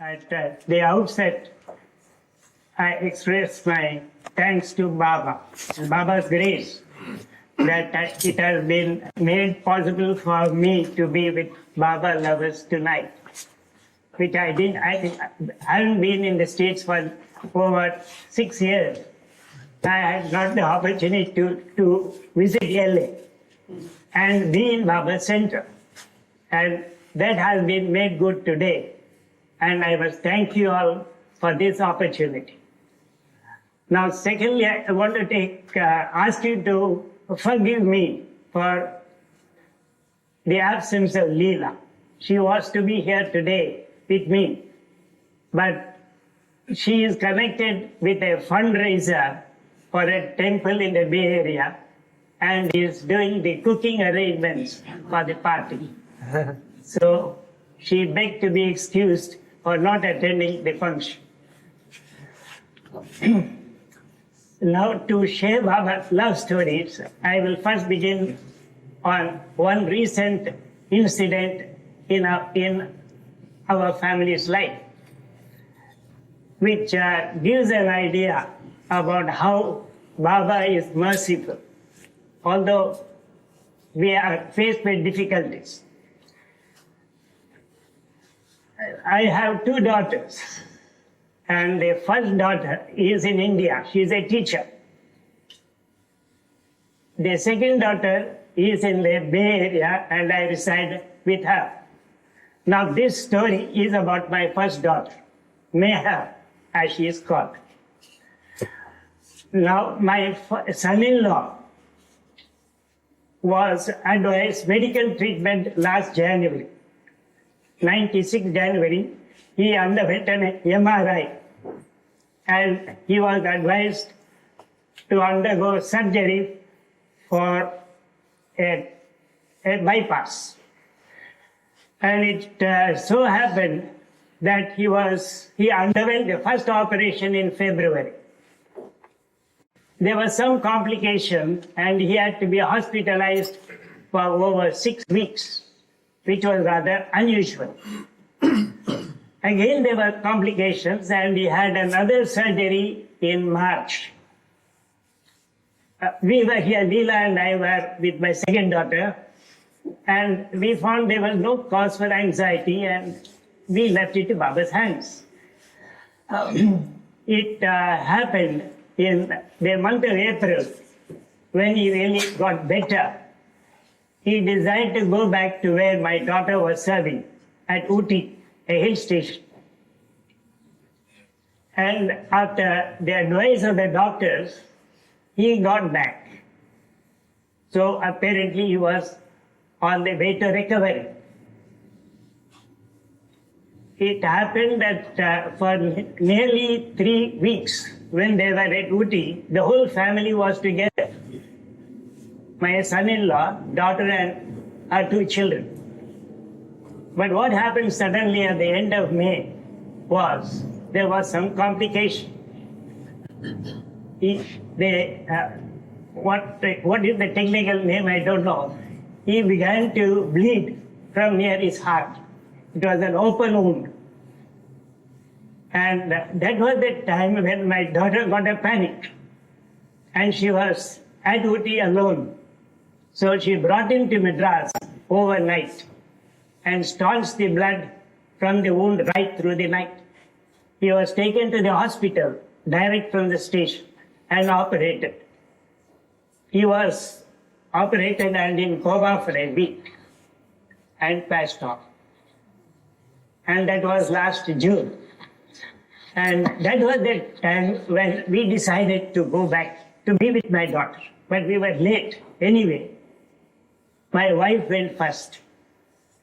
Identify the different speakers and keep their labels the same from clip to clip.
Speaker 1: At the outset, I express my thanks to Baba, Baba's grace, that it has been made possible for me to be with Baba lovers tonight, which I didn't. I haven't been in the States for over 6 years. I had not the opportunity to visit LA and be in Baba's center. And that has been made good today. And I must thank you all for this opportunity. Now, secondly, I want to ask you to forgive me for the absence of Leela. She was to be here today with me, but she is connected with a fundraiser for a temple in the Bay Area and is doing the cooking arrangements for the party. So she begged to be excused for not attending the function. Now, to share Baba's love stories, I will first begin on one recent incident in our family's life, which gives an idea about how Baba is merciful, although we are faced with difficulties. I have 2 daughters, and the first daughter is in India. She is a teacher. The second daughter is in the Bay Area, and I reside with her. Now, this story is about my first daughter, Meher, as she is called. Now, my son-in-law was advised medical treatment last January. 96 January, he underwent an MRI and he was advised to undergo surgery for a bypass. And it so happened that he underwent the first operation in February. There was some complication and he had to be hospitalized for over 6 weeks, which was rather unusual. Again, there were complications and he had another surgery in March. We were here, Leela and I were with my second daughter, and we found there was no cause for anxiety and we left it to Baba's hands. It happened in the month of April, when he really got better. He decided to go back to where my daughter was serving, at Ooty, a hill station. And after the advice of the doctors, he got back. So apparently he was on the way to recovery. It happened that for nearly 3 weeks, when they were at Ooty, the whole family was together. My son-in-law, daughter, and our 2 children. But what happened suddenly at the end of May was there was some complication. What is the technical name? I don't know. He began to bleed from near his heart. It was an open wound. And that was the time when my daughter got a panic. And she was at Ooty alone. So she brought him to Madras overnight and staunched the blood from the wound right through the night. He was taken to the hospital direct from the station and operated. He was operated and in coma for a week and passed on. And that was last June. And that was the time when we decided to go back to be with my daughter. But we were late anyway. My wife went first,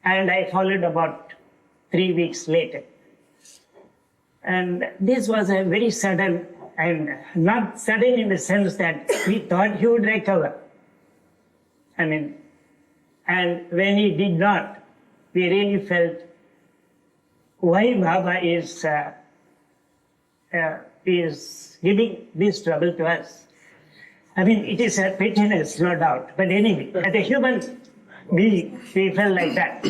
Speaker 1: and I followed about 3 weeks later. And this was a very sudden, and not sudden in the sense that we thought he would recover. And when he did not, we really felt why Baba is giving this trouble to us. It is a pettiness, no doubt. But anyway, as a human being, we felt like that.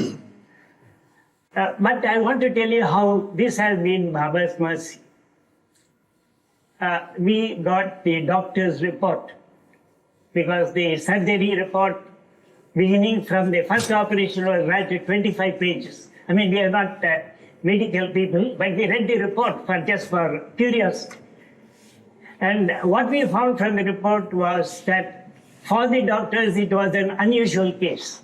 Speaker 1: But I want to tell you how this has been Baba's mercy. We got the doctor's report because the surgery report beginning from the first operation was right to 25 pages. I mean, we are not medical people, but we read the report for curiosity. And what we found from the report was that for the doctors, it was an unusual case.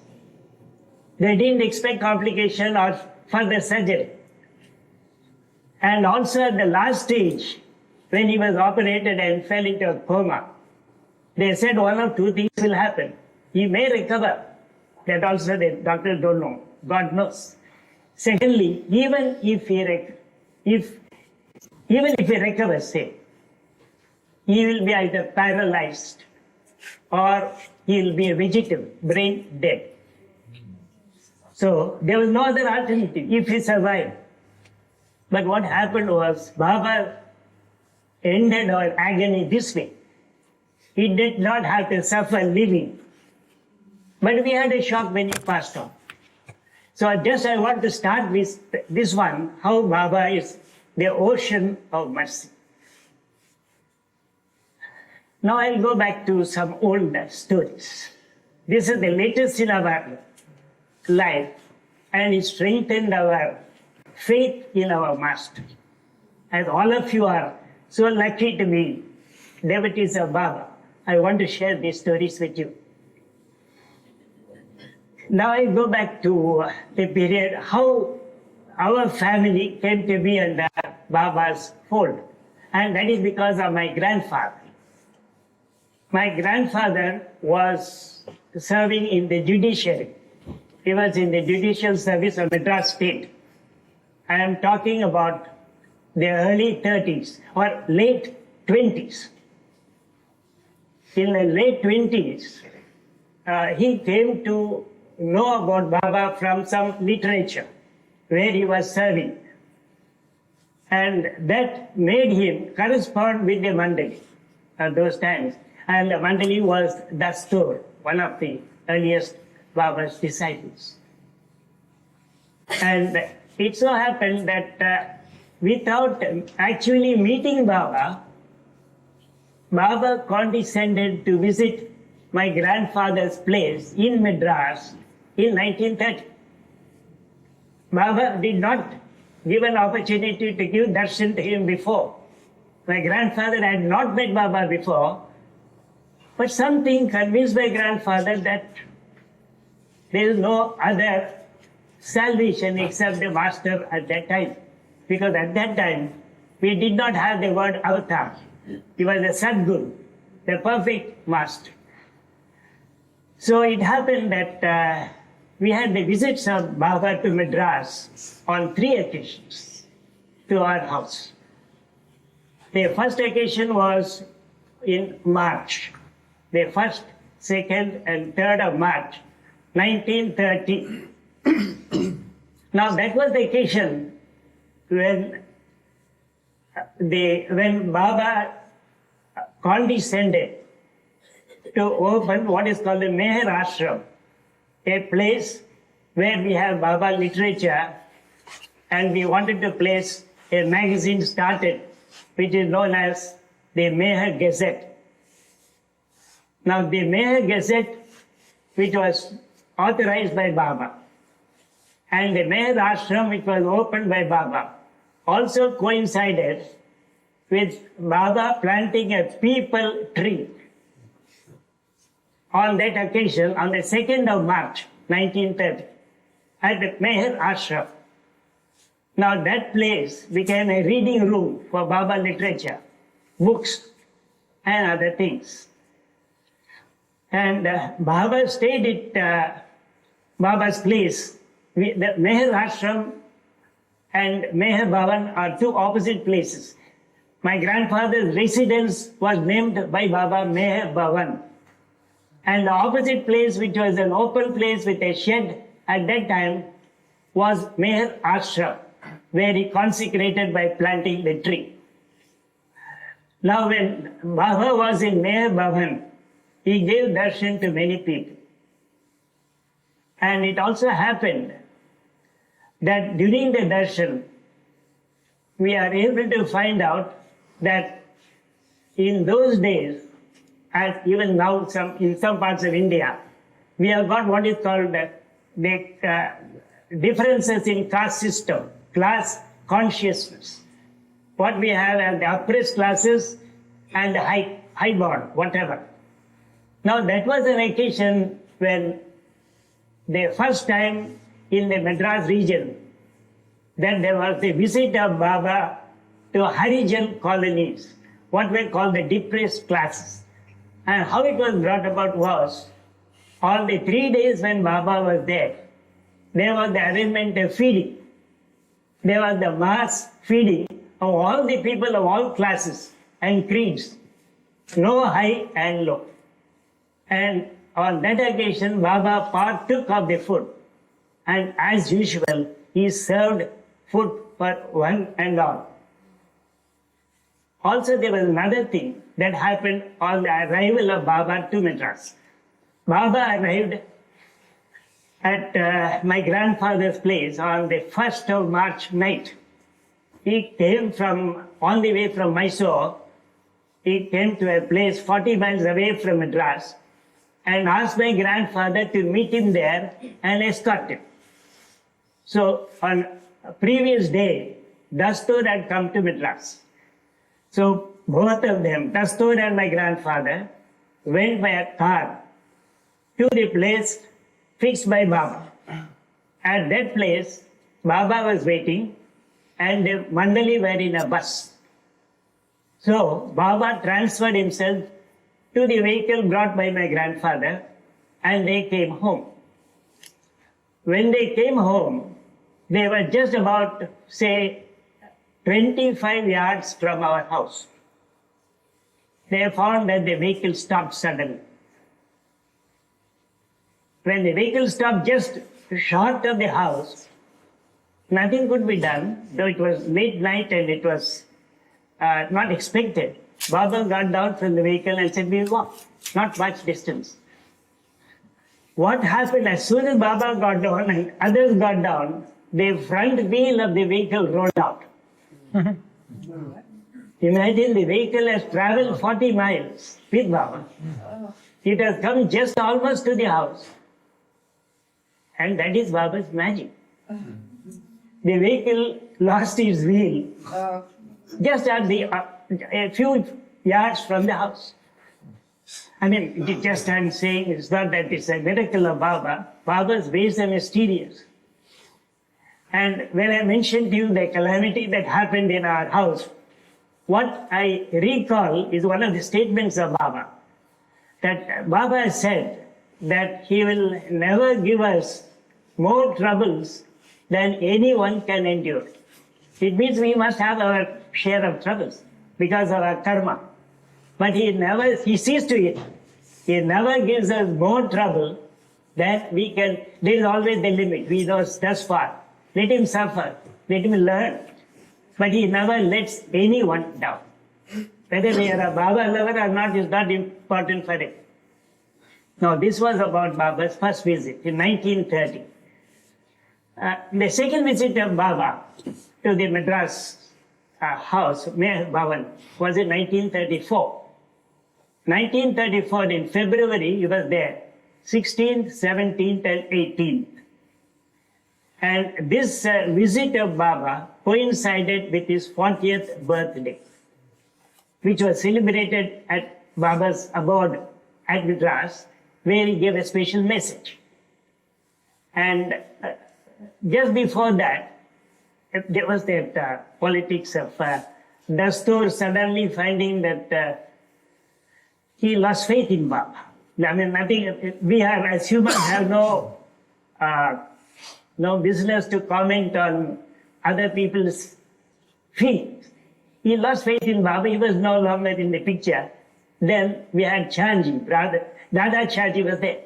Speaker 1: They didn't expect complication or further surgery. And also at the last stage, when he was operated and fell into a coma, they said one of two things will happen. He may recover. That also the doctors don't know. God knows. Secondly, even if he recovers, say, he will be either paralyzed or he will be a vegetable, brain dead. So there was no other alternative if he survived. But what happened was Baba ended our agony this way. He did not have to suffer living. But we had a shock when he passed on. So I want to start with this one, how Baba is the ocean of mercy. Now I'll go back to some old stories. This is the latest in our life, and it strengthened our faith in our Master. As all of you are so lucky to be devotees of Baba, I want to share these stories with you. Now I go back to the period how our family came to be under Baba's fold. And that is because of my grandfather. My grandfather was serving in the judiciary. He was in the judicial service of Madras state. I am talking about the early 30s or late 20s. In the late 20s, he came to know about Baba from some literature where he was serving. And that made him correspond with the Mandali at those times. And the Mandali was Dastur, one of the earliest Baba's disciples. And it so happened that without actually meeting Baba, Baba condescended to visit my grandfather's place in Madras in 1930. Baba did not give an opportunity to give darshan to him before. My grandfather had not met Baba before, but something convinced my grandfather that there is no other salvation except the Master at that time. Because at that time, we did not have the word avatar. He was a Sadguru, the perfect Master. So it happened that we had the visits of Baba to Madras on 3 occasions to our house. The first occasion was in March, the 1st, 2nd, and 3rd of March, 1930. Now that was the occasion when Baba condescended to open what is called the Meher Ashram, a place where we have Baba literature, and we wanted to place a magazine started, which is known as the Meher Gazette. Now the Meher Gazette, which was authorized by Baba, and the Meher Ashram, which was opened by Baba, also coincided with Baba planting a peepal tree on that occasion, on the 2nd of March, 1930, at the Meher Ashram. Now that place became a reading room for Baba literature, books, and other things. And Baba stayed at Baba's place. The Meher Ashram and Meher Bhavan are 2 opposite places. My grandfather's residence was named by Baba Meher Bhavan. And the opposite place, which was an open place with a shed at that time, was Meher Ashram, where he consecrated by planting the tree. Now when Baba was in Meher Bhavan, he gave darshan to many people. And it also happened that during the darshan, we are able to find out that in those days, as even now in some parts of India, we have got what is called the differences in caste system, class consciousness. What we have are the oppressed classes and the highborn, whatever. Now that was an occasion when the first time in the Madras region that there was a visit of Baba to Harijan colonies, what we call the depressed classes. And how it was brought about was, on the 3 days when Baba was there was the arrangement of feeding. There was the mass feeding of all the people of all classes and creeds, no high and low. And on that occasion, Baba partook of the food. And as usual, he served food for one and all. Also, there was another thing that happened on the arrival of Baba to Madras. Baba arrived at my grandfather's place on the 1st of March night. He came on the way from Mysore, he came to a place 40 miles away from Madras and asked my grandfather to meet him there and escort him. So on a previous day, Dastur had come to Madras. So both of them, Dastur and my grandfather, went by a car to the place fixed by Baba. At that place, Baba was waiting and the Mandali were in a bus. So Baba transferred himself to the vehicle brought by my grandfather and they came home. When they came home, they were just about, say, 25 yards from our house. They found that the vehicle stopped suddenly. When the vehicle stopped just short of the house, nothing could be done, though it was late night and it was not expected. Baba got down from the vehicle and said, "We'll walk, not much distance." What happened as soon as Baba got down and others got down, the front wheel of the vehicle rolled out. Imagine the vehicle has traveled 40 miles with Baba. It has come just almost to the house. And that is Baba's magic. The vehicle lost its wheel just at a few yards from the house. I mean, it just I'm saying it's not that it's a miracle of Baba. Baba's ways are mysterious. And when I mentioned to you the calamity that happened in our house, what I recall is one of the statements of Baba. That Baba said that he will never give us more troubles than anyone can endure. It means we must have our share of troubles because of our karma. But he sees to it. He never gives us more trouble than we can. There is always the limit. We know thus far. Let him suffer. Let him learn. But he never lets anyone down. Whether they are a Baba lover or not is not important for him. Now, this was about Baba's first visit in 1930. The second visit of Baba to the Madras house, Meher Baba, was in 1934. 1934, in February, he was there, 16th, 17th, and 18th. And this visit of Baba coincided with his 40th birthday, which was celebrated at Baba's abode at Madras, where he gave a special message. And just before that, there was that politics of Dastur suddenly finding that he lost faith in Baba. I mean, nothing. We have, as humans, have no business to comment on other people's feelings. He lost faith in Baba. He was no longer in the picture. Then we had Chanji, brother. Dada Chanji was there.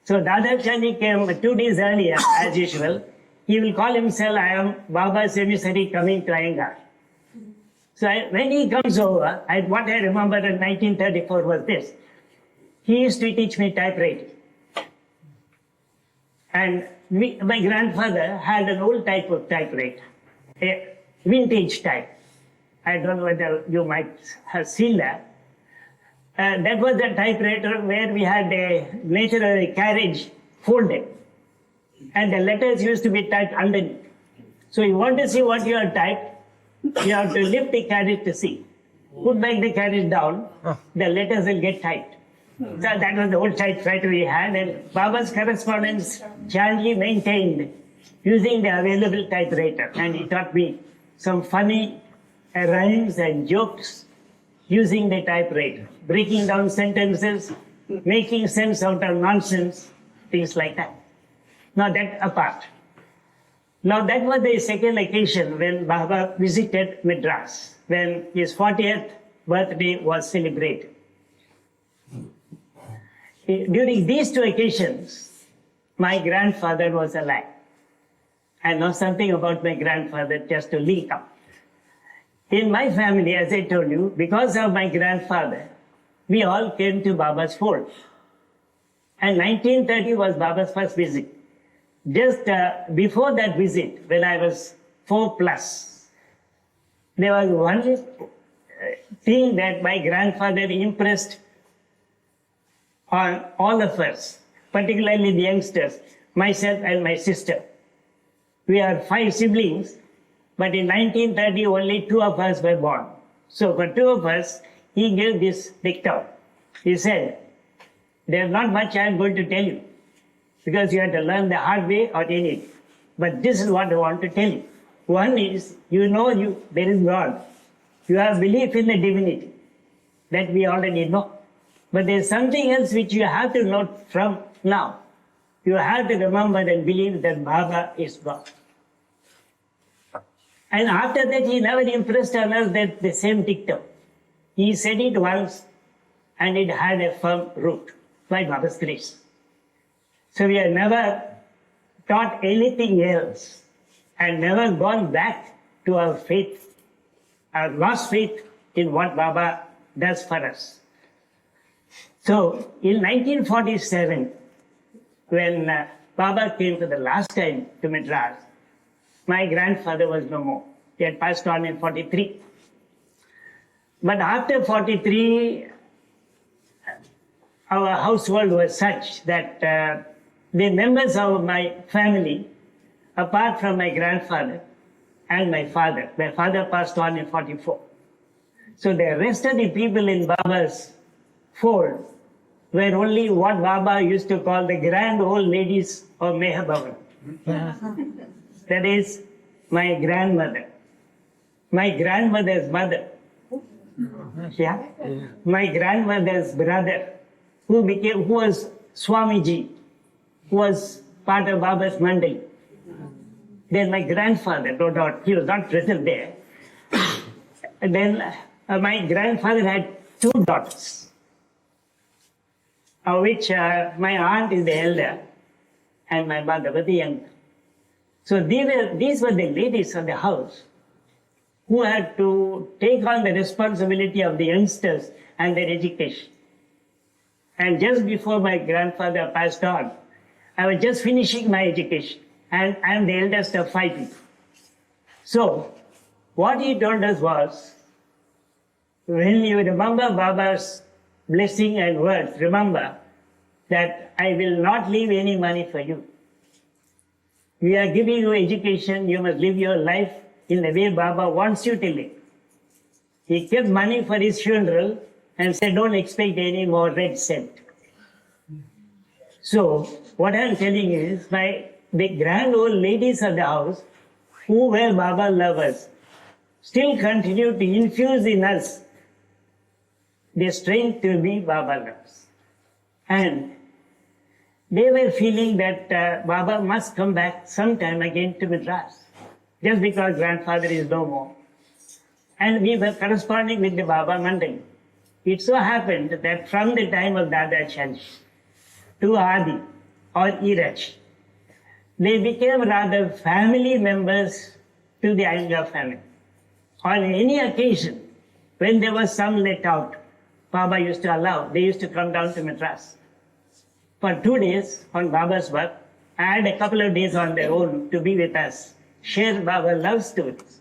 Speaker 1: So Dada Chanji came 2 days earlier, as usual. He will call himself, "I am Baba's emissary coming to Aiyengar." So when he comes over, what I remember in 1934 was this. He used to teach me typewriting. And my grandfather had an old type of typewriter, a vintage type. I don't know whether you might have seen that. That was the typewriter where we had a natural carriage folded, and the letters used to be typed underneath. So you want to see what you have typed, you have to lift the carriage to see. Put back the carriage down, the letters will get typed. So that was the old typewriter we had, and Baba's correspondence Chandli maintained using the available typewriter, and he taught me some funny rhymes and jokes using the typewriter, breaking down sentences, making sense out of nonsense, things like that. Now that apart. Now that was the second occasion when Baba visited Madras, when his 40th birthday was celebrated. During these two occasions, my grandfather was alive. I know something about my grandfather just to link up. In my family, as I told you, because of my grandfather, we all came to Baba's fold. And 1930 was Baba's first visit. Just before that visit, when I was 4+, there was one thing that my grandfather impressed on all of us, particularly the youngsters, myself and my sister. We are 5 siblings, but in 1930 only 2 of us were born. So for 2 of us, he gave this dictum. He said, "There's not much I'm going to tell you, because you have to learn the hard way or in it. But this is what I want to tell you. One is, there is God. You have belief in the divinity. That we already know. But there's something else which you have to note from now. You have to remember and believe that Baba is God." And after that, he never impressed on us that the same dictum. He said it once, and it had a firm root by Baba's grace. So we have never taught anything else and never gone back to our faith, our lost faith in what Baba does for us. So in 1947, when Baba came for the last time to Madras, my grandfather was no more. He had passed on in 43. But after 43, our household was such that the members of my family, apart from my grandfather and my father passed on in 44. So the rest of the people in Baba's fold were only what Baba used to call the grand old ladies of Meher Baba. That is my grandmother, my grandmother's mother, my grandmother's brother, who was Swamiji, who was part of Baba's Mandali. Then my grandfather, no doubt, he was not present there. And then my grandfather had 2 daughters, of which my aunt is the elder and my mother was the younger. So these were the ladies of the house who had to take on the responsibility of the youngsters and their education. And just before my grandfather passed on, I was just finishing my education, and I am the eldest of 5 people. So what he told us was, when you remember Baba's blessing and words, remember that I will not leave any money for you. We are giving you education, you must live your life in the way Baba wants you to live. He kept money for his funeral and said, don't expect any more red cent. So what I am telling you is, the grand old ladies of the house, who were Baba lovers, still continue to infuse in us the strength to be Baba lovers. And they were feeling that Baba must come back sometime again to Madras, just because grandfather is no more. And we were corresponding with the Baba Mandali. It so happened that from the time of Dada Chand to Adi or Iraj, they became rather family members to the Aiyengar family. On any occasion, when there was some let out, Baba used to allow, they used to come down to Madras for 2 days on Baba's work had a couple of days on their own to be with us, share our love stories,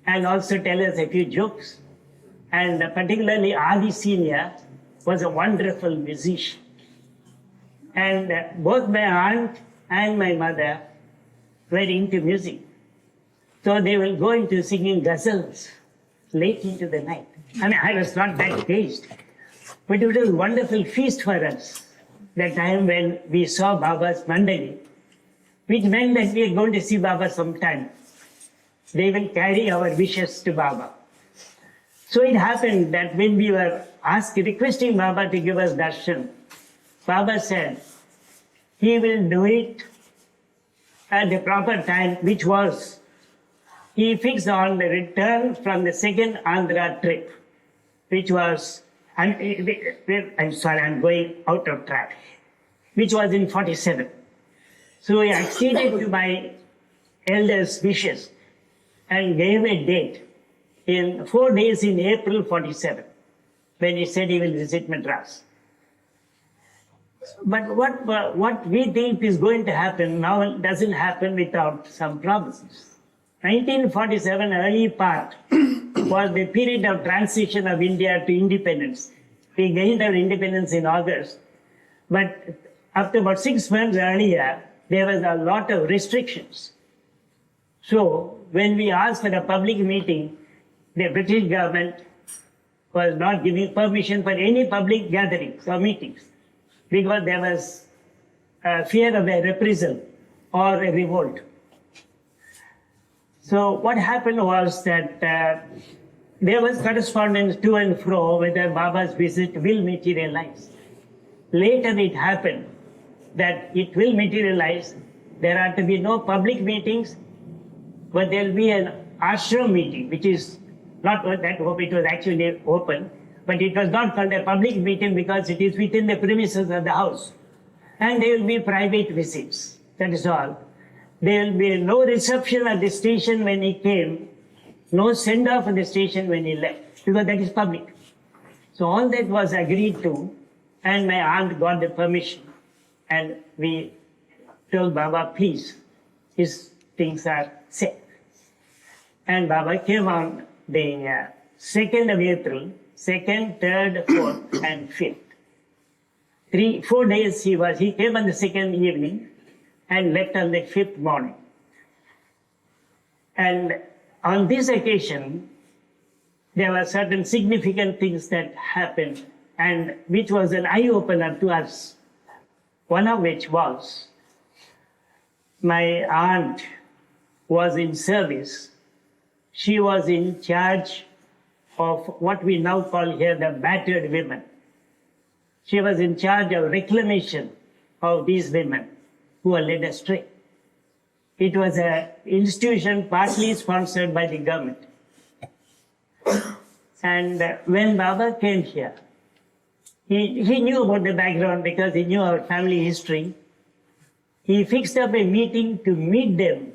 Speaker 1: and also tell us a few jokes. And particularly Adi Senior was a wonderful musician. And both my aunt and my mother were into music. So they will go into singing ghazals late into the night. I mean, I was not that aged, but it was a wonderful feast for us that time when we saw Baba's Mandali, which meant that we are going to see Baba sometime. They will carry our wishes to Baba. So it happened that when we were requesting Baba to give us darshan, Baba said he will do it at the proper time, which was, he fixed on the return from the second Andhra trip, which was, I'm sorry, I'm going out of track, which was in 47. So he acceded to my elders' wishes and gave a date in 4 days in April 47, when he said he will visit Madras. But what we think is going to happen now doesn't happen without some problems. 1947 early part was the period of transition of India to independence. We gained our independence in August, but after about 6 months earlier, there was a lot of restrictions. So when we asked for a public meeting, the British government was not giving permission for any public gatherings or meetings because there was fear of a reprisal or a revolt. So what happened was that there was correspondence to and fro whether Baba's visit will materialize. Later it happened that it will materialize. There are to be no public meetings, but there will be an ashram meeting, which is not that it was actually open, but it was not called a public meeting because it is within the premises of the house. And there will be private visits, that is all. There will be no reception at the station when he came, no send-off at the station when he left, because that is public. So all that was agreed to, and my aunt got the permission, and we told Baba, please, his things are safe. And Baba came on the 2nd of April, 2nd, 3rd, 4th, and 5th. 4 days he came on the 2nd evening and left on the 5th morning. And on this occasion, there were certain significant things that happened and which was an eye-opener to us. One of which was, my aunt was in service. She was in charge of what we now call here the battered women. She was in charge of reclamation of these women who were led astray. It was an institution partly sponsored by the government. And when Baba came here, he knew about the background because he knew our family history. He fixed up a meeting to meet them.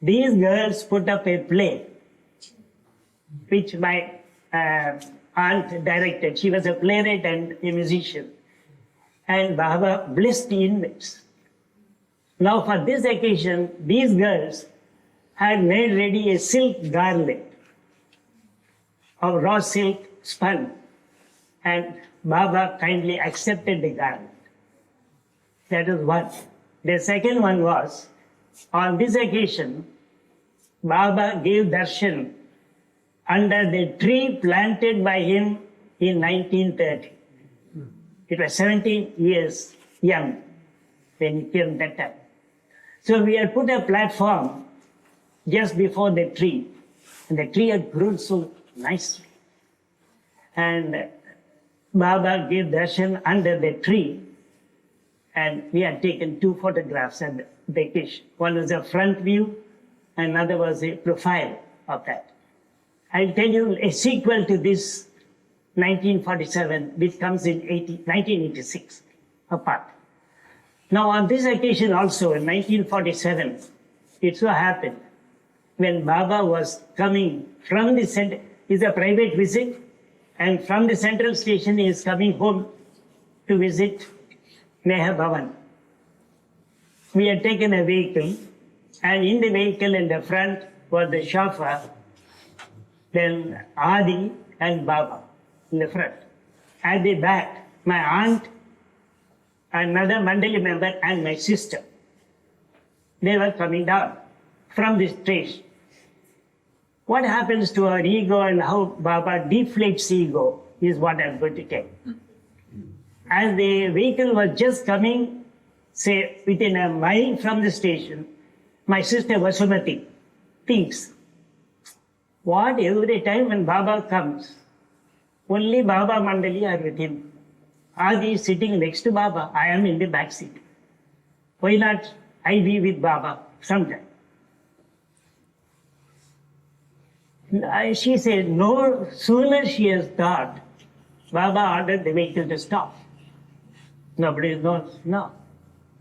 Speaker 1: These girls put up a play, which my aunt directed. She was a playwright and a musician. And Baba blessed the inmates. Now for this occasion, these girls had made ready a silk garland of raw silk spun. And Baba kindly accepted the garland. That was one. The second one was, on this occasion, Baba gave darshan under the tree planted by him in 1930. It was 17 years young when he came that time. So we had put a platform just before the tree, and the tree had grown so nicely. And Baba gave darshan under the tree, and we had taken 2 photographs at the occasion. One was a front view, another was a profile of that. I'll tell you a sequel to this 1947, which comes in 1986, apart. Now on this occasion also, in 1947, it so happened, when Baba was coming from the center, it's a private visit, and from the central station he is coming home to visit Meher Baba. we had taken a vehicle, and in the vehicle in the front was the chauffeur, then Adi and Baba in the front. At the back, my aunt, another Mandali member, and my sister. They were coming down from the station. What happens to our ego and how Baba deflates ego is what I'm going to tell. As the vehicle was just coming, say within a mile from the station, my sister Vasumati thinks, what every time when Baba comes, only Baba Mandali are with him. Adi is sitting next to Baba. I am in the back seat. Why not I be with Baba sometime? She said, no sooner she has thought, Baba ordered the vehicle to stop. Nobody knows. No.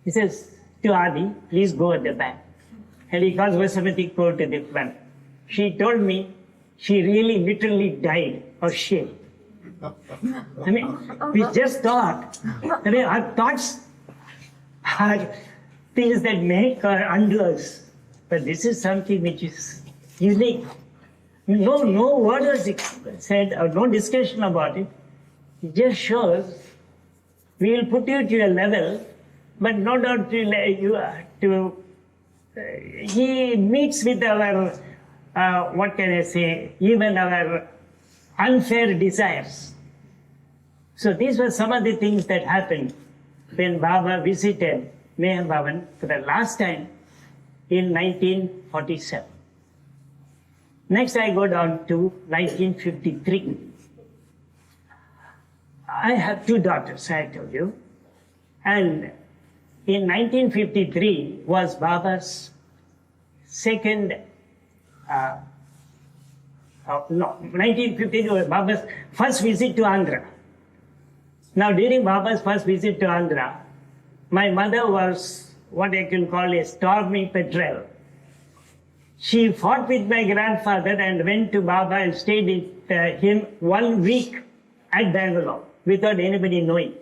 Speaker 1: He says to Adi, please go at the back. And he calls Vasumati go to the front. She told me she really literally died of shame. I mean, we just thought. I mean, our thoughts are things that make or undo us. But this is something which is unique. No word was said or no discussion about it. It just shows we will put you to a level, but no doubt he meets with our, what can I say, even our unfair desires. So these were some of the things that happened when Baba visited Meher Baba for the last time in 1947. Next I go down to 1953. I have two daughters, I told you. And in 1953 was Baba's second, 1953 was Baba's first visit to Andhra. Now during Baba's first visit to Andhra, my mother was what I can call a stormy petrel. She fought with my grandfather and went to Baba and stayed with him 1 week at Bangalore without anybody knowing.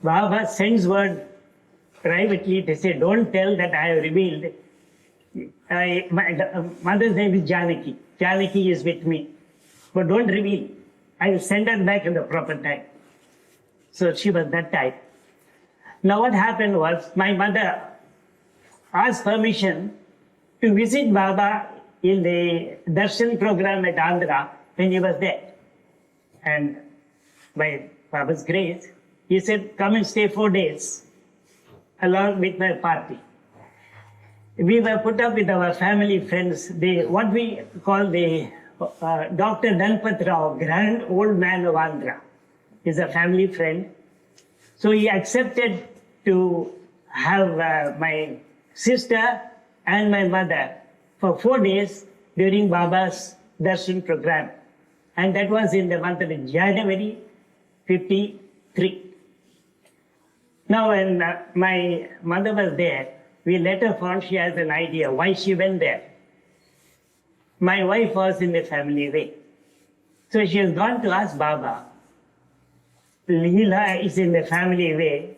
Speaker 1: Baba sends word privately to say, don't tell that I have revealed. My mother's name is Janaki. Janaki is with me. But don't reveal. I will send her back in the proper time. So she was that type. Now what happened was, my mother asked permission to visit Baba in the darshan program at Andhra when he was there. And by Baba's grace, he said, come and stay 4 days along with my party. We were put up with our family friends, what we call the Dr. Dhanpat Rao, grand old man of Andhra, is a family friend. So he accepted to have my sister and my mother for 4 days during Baba's darshan program. And that was in the month of January 53. Now when my mother was there, we later found she has an idea why she went there. My wife was in the family way. So she has gone to ask Baba, Leela is in the family way,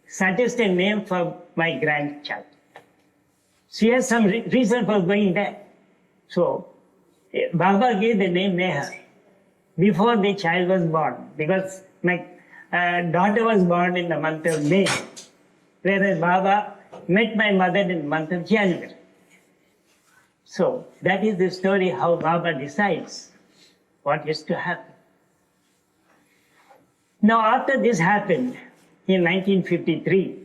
Speaker 1: suggest a name for my grandchild. She has some reason for going there. So Baba gave the name Meher before the child was born, because my daughter was born in the month of May, whereas Baba met my mother in the month of January. So that is the story how Baba decides what is to happen. Now after this happened in 1953,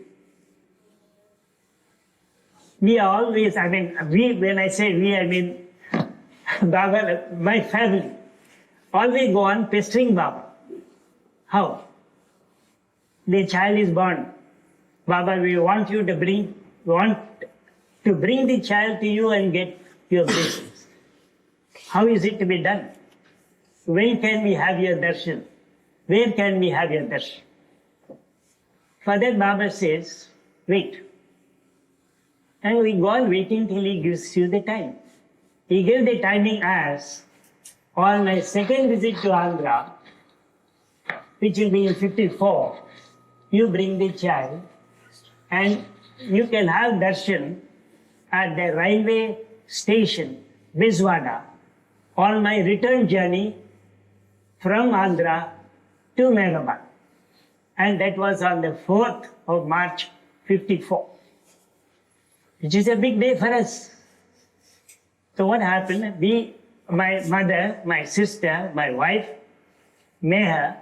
Speaker 1: we always, when I say we, I mean Baba, my family, always go on pestering Baba. How? The child is born. Baba, we want to bring the child to you and get your blessings. How is it to be done? When can we have your darshan? Where can we have your darshan? For that Baba says, wait. And we go on waiting till he gives you the time. He gave the timing as, on my second visit to Andhra, which will be in 54, you bring the child and you can have darshan at the railway station, Biswada, on my return journey from Andhra to Meherabad. And that was on the 4th of March, 54, which is a big day for us. So what happened? My mother, my sister, my wife, Meher,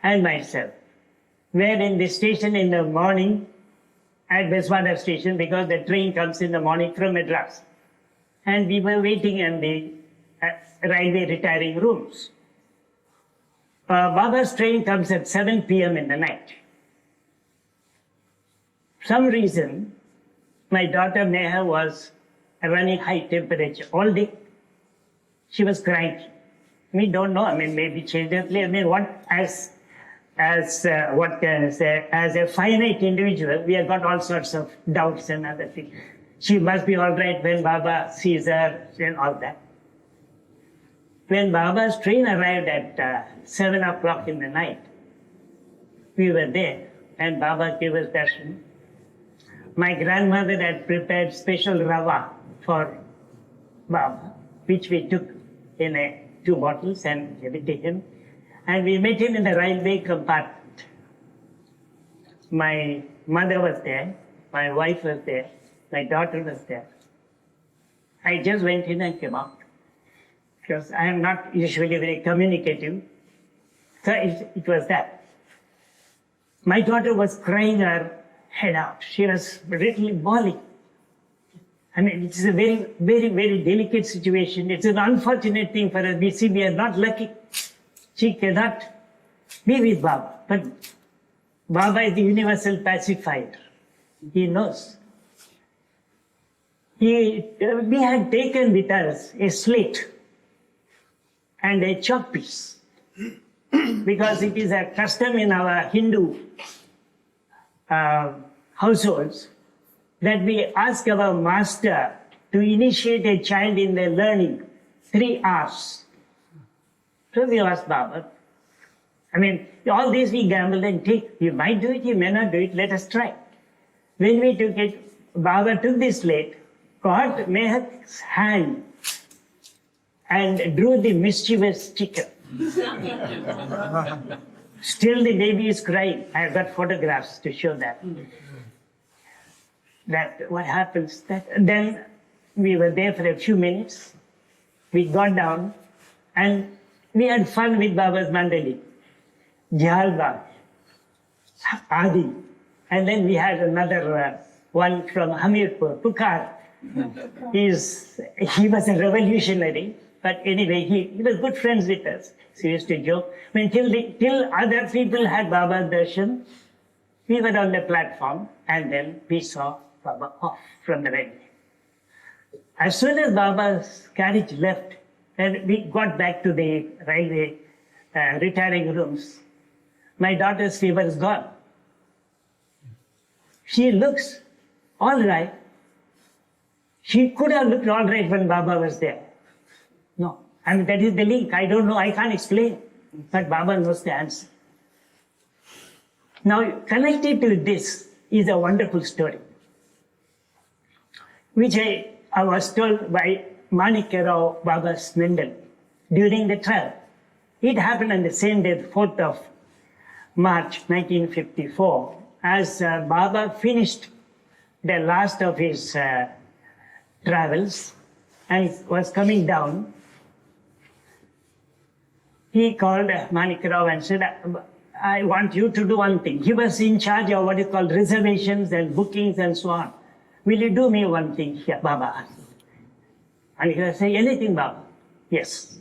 Speaker 1: and myself were in the station in the morning at Biswada station because the train comes in the morning from Madras. And we were waiting in the railway retiring rooms. Baba's train comes at 7 p.m. in the night. For some reason, my daughter Meher was running high temperature all day. She was crying. We don't know. I mean, maybe children. I mean, what as what can I say? As a finite individual, we have got all sorts of doubts and other things. She must be all right when Baba sees her and all that. When Baba's train arrived at 7 o'clock in the night, we were there and Baba gave us darshan. My grandmother had prepared special rava for Baba, which we took in 2 bottles and gave it to him. And we met him in the railway compartment. My mother was there, my wife was there, my daughter was there. I just went in and came out because I am not usually very communicative. So it was that. My daughter was crying her head out. She was literally bawling. I mean, it is a very, very, very delicate situation. It's an unfortunate thing for us. We see we are not lucky. She cannot be with Baba. But Baba is the universal pacifier. He knows. We had taken with us a slate and a chalk piece because it is a custom in our Hindu households that we ask our master to initiate a child in their learning 3 hours. So we asked Baba. I mean, all this we gamble and take. You might do it, you may not do it, let us try. When we took it, Baba took this slate, caught Meher's hand and drew the mischievous chicken. Still the baby is crying. I have got photographs to show that. That what happens. Then we were there for a few minutes. We got down and we had fun with Baba's Mandali, Jhalba, Adi. And then we had another one from Hamirpur, Pukar. He was a revolutionary, but anyway, he was good friends with us. So he used to joke. I mean, till other people had Baba's darshan, we were on the platform and then we saw Baba off from the railway. As soon as Baba's carriage left, and we got back to the railway retiring rooms, my daughter's fever is gone. She looks all right. She could have looked all right when Baba was there. No, I mean, that is the link. I don't know, I can't explain. But Baba knows the answer. Now, connected to this is a wonderful story, which I was told by Manikyarao Baba's Mendel during the trial. It happened on the same day, the 4th of March 1954, as Baba finished the last of his travels and was coming down. He called Manikyarao and said, I want you to do one thing. He was in charge of what is called reservations and bookings and so on. Will you do me one thing here, Baba? And he said, say anything, Baba. Yes.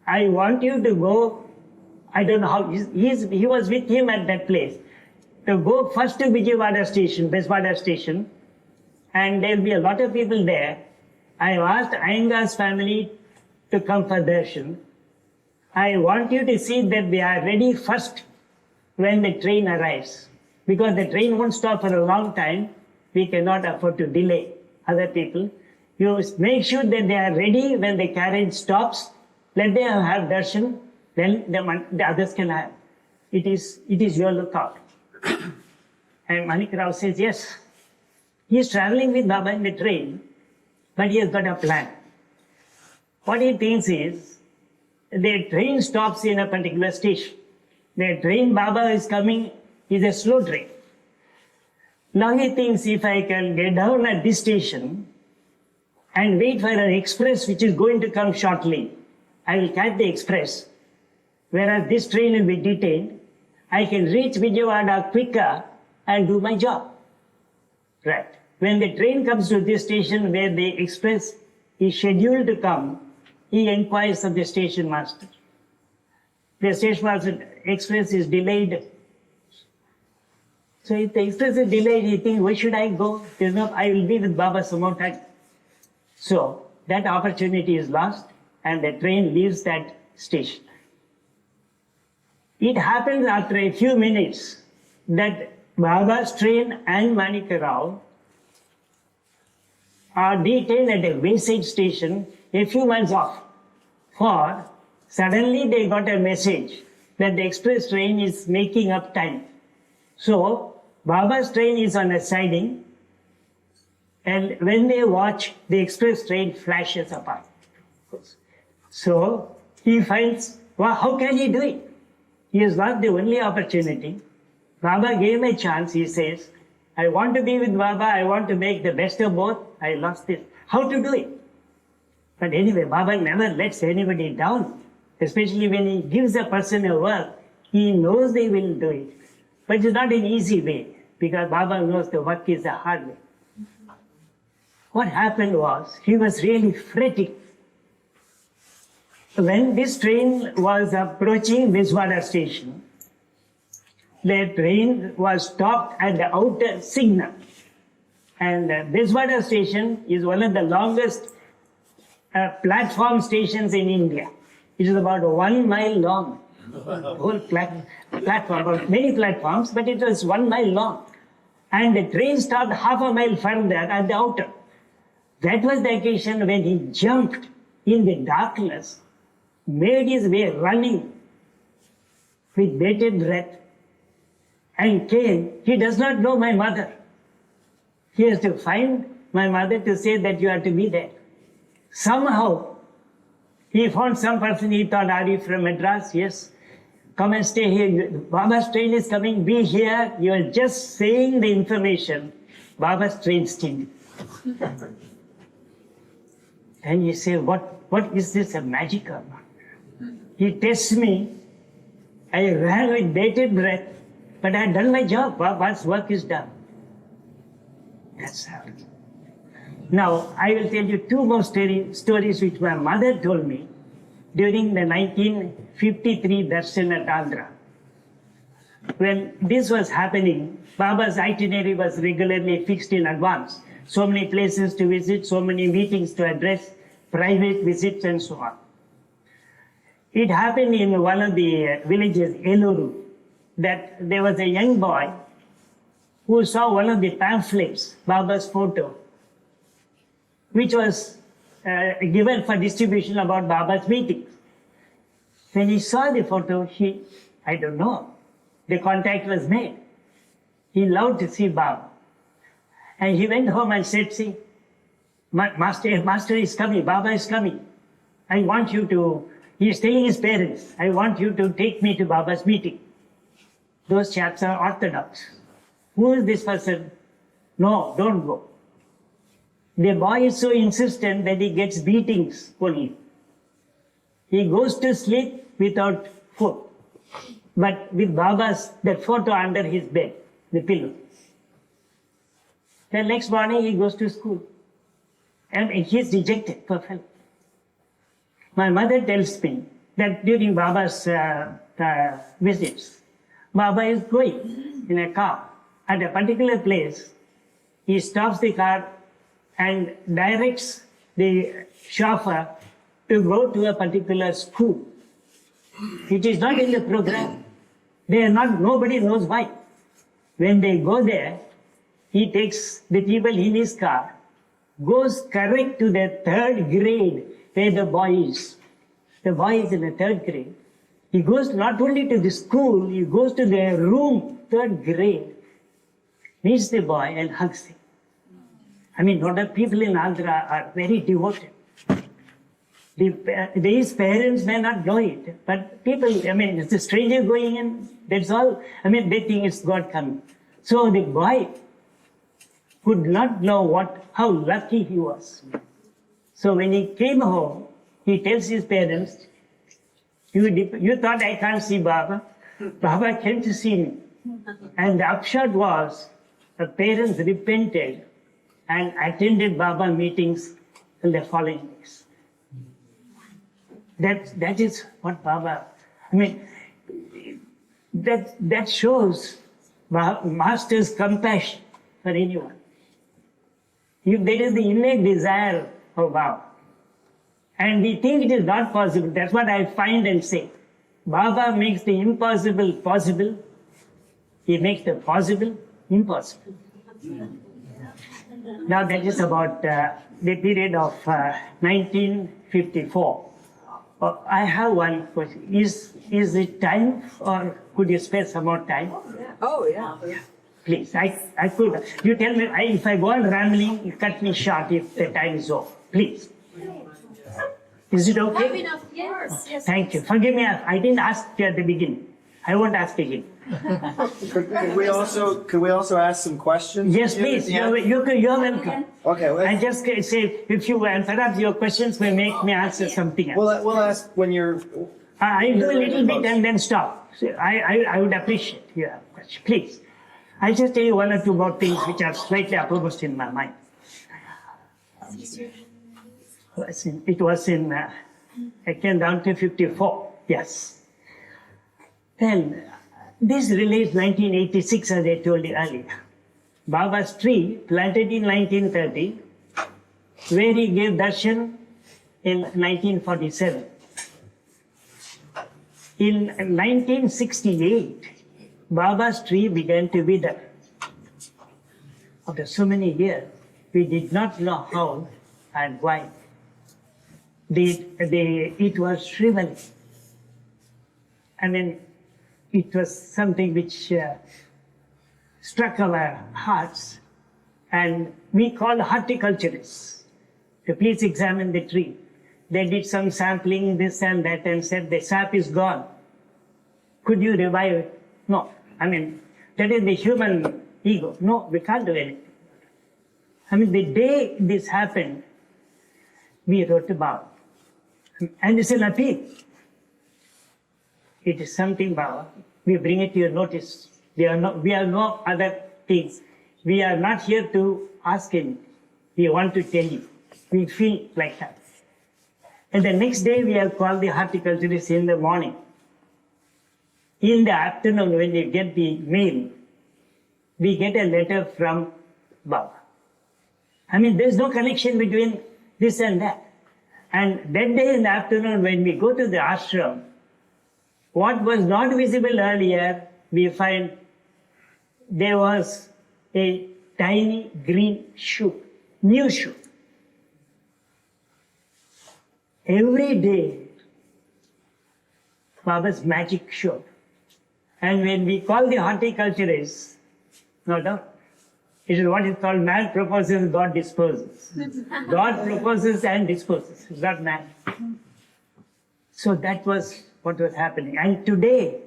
Speaker 1: I want you to go, I don't know how, he was with him at that place, to go first to Vijayawada station, Biswada station, and there will be a lot of people there. I have asked Aiyengar's family to come for darshan. I want you to see that they are ready first when the train arrives. Because the train won't stop for a long time, we cannot afford to delay other people. You make sure that they are ready when the carriage stops. Let them have darshan, then the others can have. it is your lookout. And Manik Rao says, yes. He is traveling with Baba in the train, but he has got a plan. What he thinks is, the train stops in a particular station. The train Baba is coming is a slow train. Now he thinks, if I can get down at this station and wait for an express which is going to come shortly, I will catch the express. Whereas this train will be detained, I can reach Vijayawada quicker and do my job. Right. When the train comes to this station where the express is scheduled to come, he inquires of the station master. The station master, express is delayed. So if the express is delayed, he thinks, where should I go? There's no, I will be with Baba some more time. So that opportunity is lost and the train leaves that station. It happens after a few minutes that Baba's train and Manik Rao are detained at a wayside station a few miles off. For suddenly they got a message that the express train is making up time. So Baba's train is on a siding, and when they watch, the express train flashes apart. So he finds, well, how can he do it? He is not the only opportunity. Baba gave him a chance. He says, I want to be with Baba. I want to make the best of both. I lost this. How to do it? But anyway, Baba never lets anybody down, especially when he gives a person a work. He knows they will do it. But it's not an easy way, because Baba knows the work is a hard way. What happened was, he was really fretting. When this train was approaching Vijayawada station, the train was stopped at the outer signal. And Vijayawada station is one of the longest platform stations in India. It is about 1 mile long. The whole platform, about many platforms, but it was 1 mile long. And the train stopped half a mile further at the outer. That was the occasion when he jumped in the darkness, made his way running with bated breath, and came. He does not know my mother. He has to find my mother to say that you are to be there. Somehow, he found some person. He thought, are you from Madras? Yes. Come and stay here. Baba's train is coming. Be here. You are just saying the information. Baba's train still. And you say, what is this, a magic or not? He tests me. I ran with bated breath, but I had done my job. Baba's work is done. That's how. Now, I will tell you two more stories which my mother told me during the 1953 darshan at Andhra. When this was happening, Baba's itinerary was regularly fixed in advance. So many places to visit, so many meetings to address, private visits and so on. It happened in one of the villages, Eluru, that there was a young boy who saw one of the pamphlets, Baba's photo, which was given for distribution about Baba's meetings. When he saw the photo, I don't know, the contact was made. He loved to see Baba. And he went home and said, see, Master is coming, Baba is coming. I want you to, he is telling his parents, I want you to take me to Baba's meeting. Those chaps are orthodox. Who is this person? No, don't go. The boy is so insistent that he gets beatings only. He goes to sleep without food, but with Baba's, that photo under his bed, the pillow. The next morning he goes to school and he is rejected, perfect. My mother tells me that during Baba's visits, Baba is going in a car. At a particular place, he stops the car and directs the chauffeur to go to a particular school. It is not in the program. They are not, nobody knows why. When they go there, he takes the people in his car, goes correct to the 3rd grade where the boy is. The boy is in the 3rd grade. He goes not only to the school, he goes to their room, 3rd grade, meets the boy and hugs him. I mean, a lot of people in Andhra are very devoted. These parents may not know it, but people, I mean, it's a stranger going in, that's all. I mean, they think it's God coming. So the boy could not know how lucky he was. So when he came home, he tells his parents, you thought I can't see Baba? Baba came to see me. And the upshot was, the parents repented and attended Baba meetings in the following weeks. That is what Baba, I mean, that shows Master's compassion for anyone. If there is the innate desire of Baba, and we think it is not possible, that's what I find and say. Baba makes the impossible possible, he makes the possible impossible. Now that is about the period of 1954. I have one question. Is it time, or could you spare some more time?
Speaker 2: Oh, yeah.
Speaker 1: Please, I could. You tell me, if I go on rambling, you cut me short if the time is over. Please. Is it okay?
Speaker 3: Have enough, yes.
Speaker 1: Thank you. Forgive me, I didn't ask you at the beginning. I won't ask again.
Speaker 4: Could we also ask some questions?
Speaker 1: Yes, please. You're welcome.
Speaker 4: Okay.
Speaker 1: I just say, if you, and perhaps your questions may make me answer something else.
Speaker 4: We'll ask when you're.
Speaker 1: I'll do a little bit and then stop. So I would appreciate your question. Please. I'll just tell you one or two more things which are slightly uppermost in my mind. It was in, I came down to 54, yes. Then, this relates 1986, as I told you earlier. Baba's tree, planted in 1930, where he gave darshan in 1947. In 1968, Baba's tree began to wither. After so many years, we did not know how and why. It was shriveling. I mean, it was something which struck our hearts, and we called horticulturists to please examine the tree. They did some sampling, this and that, and said the sap is gone. Could you revive it? No. I mean, that is the human ego. No, we can't do anything. I mean, the day this happened, we wrote about. And it's an appeal. It is something, Baba. We bring it to your notice. We are no other things. We are not here to ask anything. We want to tell you. We feel like that. And the next day we have called the horticulturist in the morning. In the afternoon, when we get the mail, we get a letter from Baba. I mean, there's no connection between this and that. And that day in the afternoon, when we go to the ashram, what was not visible earlier, we find there was a tiny green shoot, new shoot. Every day, Baba's magic showed. And when we call the horticulturists, no doubt, it is what is called man proposes, God disposes. God proposes and disposes, it's not man. So that was what was happening. And today,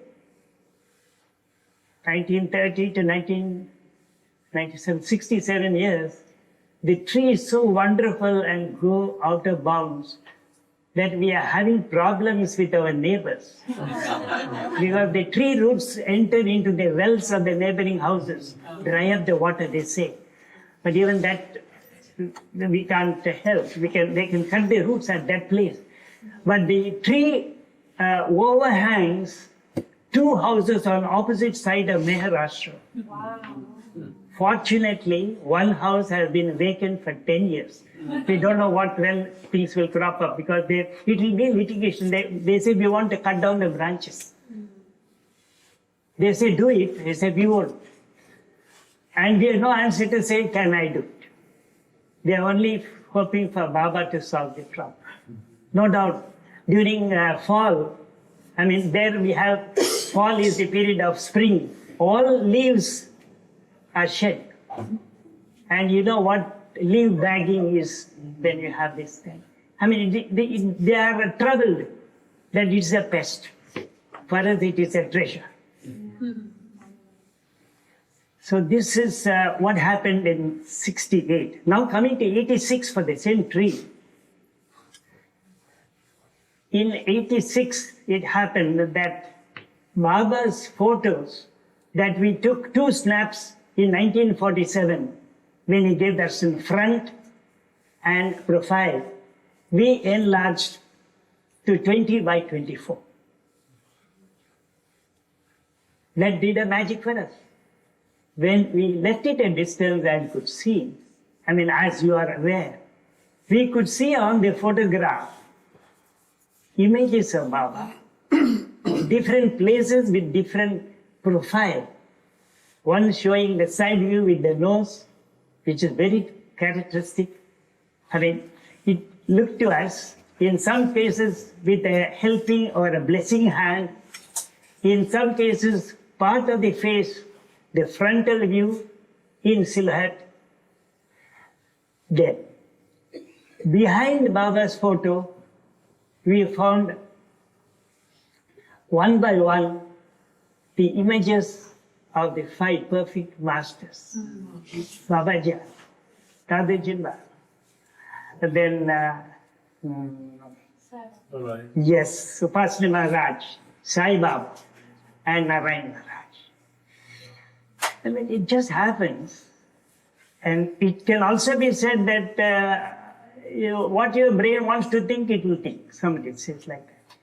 Speaker 1: 1930 to 1997, 67 years, the tree is so wonderful and go out of bounds that we are having problems with our neighbors. Because the tree roots enter into the wells of the neighboring houses, dry up the water, they say. But even that, we can't help. They can cut the roots at that place. But the tree overhangs 2 houses on opposite side of Meher Ashram.
Speaker 3: Wow.
Speaker 1: Fortunately, one house has been vacant for 10 years. We don't know when things will crop up, because it will be litigation. They say we want to cut down the branches. They say do it. They say we won't. And we have no answer to say, can I do it? They are only hoping for Baba to solve the problem. No doubt, during fall, I mean, there we have fall is the period of spring. All leaves are shed. And you know what leaf bagging is when you have this thing. I mean, they are troubled that it's a pest. For us, it is a treasure. So this is what happened in 68. Now coming to 86 for the same tree. In 86, it happened that Baba's photos that we took 2 snaps in 1947 when he gave us in front and profile, we enlarged to 20 by 24. That did a magic for us. When we left it at distance and could see, I mean, as you are aware, we could see on the photograph images of Baba, different places with different profile. One showing the side view with the nose, which is very characteristic. I mean, it looked to us in some cases with a helping or a blessing hand, in some cases part of the face, the frontal view in silhouette. Then, behind Baba's photo, we found one by one the images of the 5 perfect masters. Babaji, Tadejimba. Then, yes, Supasni Maharaj, Sai Baba, and Narayan Maharaj. I mean, it just happens. And it can also be said that what your brain wants to think, it will think. Somebody says like that.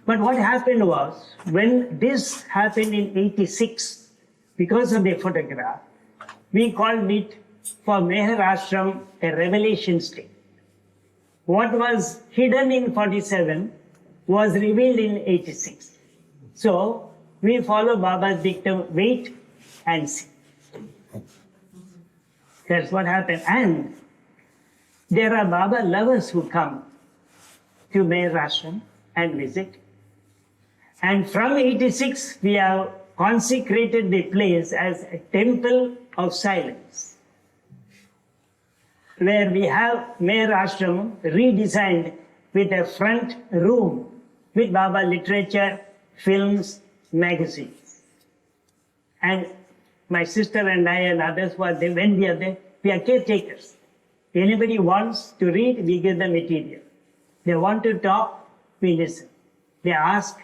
Speaker 1: But what happened was, when this happened in 86, because of the photograph, we called it for Meher Ashram a revelation state. What was hidden in 47 was revealed in 86. So we follow Baba's dictum, wait and see. That's what happened. And there are Baba lovers who come to Meher Ashram and visit. And from 86, we have consecrated the place as a temple of silence, where we have Meher Ashram redesigned with a front room with Baba literature, films, magazines. And my sister and I and others were there. When we are there, we are caretakers. Anybody wants to read, we give them material. They want to talk, we listen. They ask,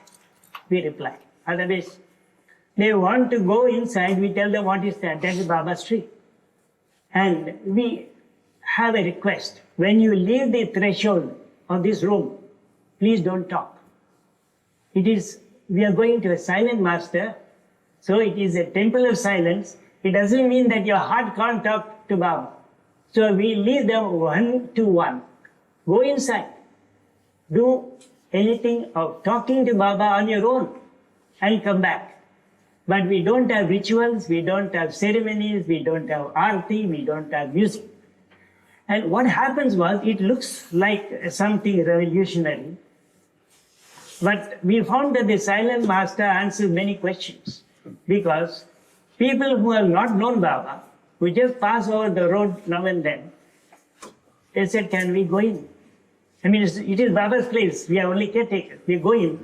Speaker 1: we reply. Otherwise, they want to go inside, we tell them what is that. That is Baba's tree. And we have a request. When you leave the threshold of this room, please don't talk. We are going to a silent master, so it is a temple of silence. It doesn't mean that your heart can't talk to Baba. So we leave them 1 to 1. Go inside. Do anything of talking to Baba on your own and come back. But we don't have rituals, we don't have ceremonies, we don't have arti, we don't have music. And what happens was, it looks like something revolutionary. But we found that the silent master answers many questions. Because people who have not known Baba, who just pass over the road now and then, they said, can we go in? I mean, it is Baba's place. We are only caretakers. We go in.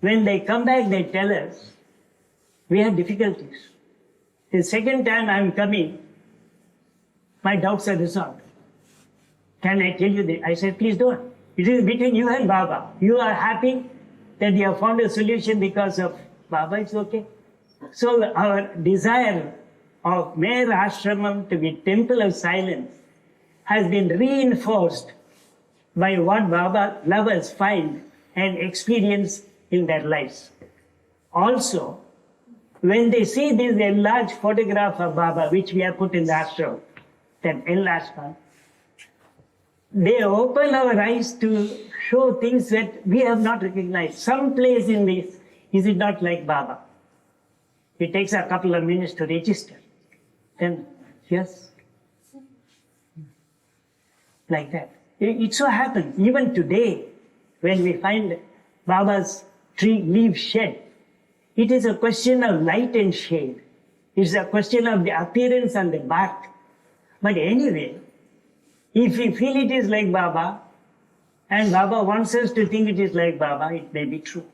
Speaker 1: When they come back, they tell us, we have difficulties. The second time I am coming, my doubts are resolved. Can I tell you this? I said, please don't. It is between you and Baba. You are happy that you have found a solution because of Baba, it's okay. So our desire of Meher Ashramam to be temple of silence has been reinforced by what Baba lovers find and experience in their lives. Also, when they see this enlarged photograph of Baba, which we have put in the ashram, that enlarged one, they open our eyes to show things that we have not recognized. Some place in this, is it not like Baba? It takes a couple of minutes to register. Then, yes, like that. It so happens, even today, when we find Baba's tree leaf shed. It is a question of light and shade. It's a question of the appearance on the bark. But anyway, if we feel it is like Baba, and Baba wants us to think it is like Baba, it may be true.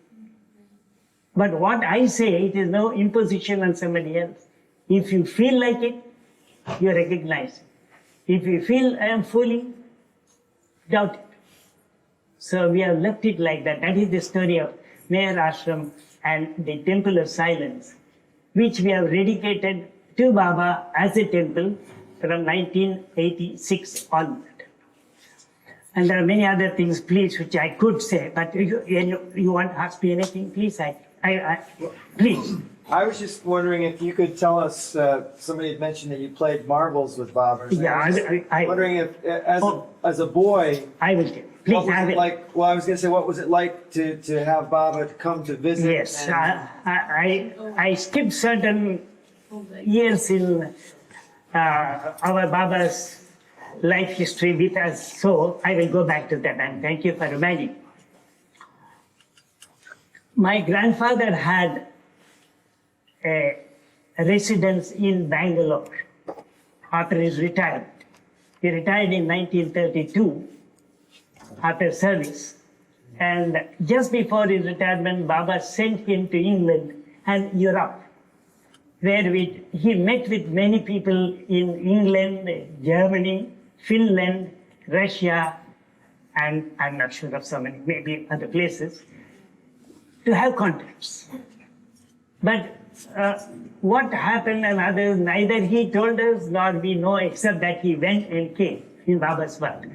Speaker 1: But what I say, it is no imposition on somebody else. If you feel like it, you recognize it. If you feel I am fooling, doubt it. So we have left it like that. That is the story of Meher Ashram and the Temple of Silence, which we have dedicated to Baba as a temple from 1986 onward. And there are many other things, please, which I could say, but you want to ask me anything, please, please.
Speaker 4: I was just wondering if you could tell us, somebody had mentioned that you played marbles with Baba.
Speaker 1: Yeah, I
Speaker 4: wondering if, as a boy,
Speaker 1: I will tell you. Please,
Speaker 4: what was it like? Well, I was going to say, what was it like to have Baba come to visit?
Speaker 1: Yes, I skipped certain years in our Baba's life history with us, so I will go back to that, and thank you for reminding. My grandfather had a residence in Bangalore after his retirement. He retired in 1932 after service. And just before his retirement, Baba sent him to England and Europe, where he met with many people in England, Germany, Finland, Russia, and I'm not sure of so many, maybe other places, to have contacts. But what happened and others, neither he told us nor we know, except that he went and came in Baba's work.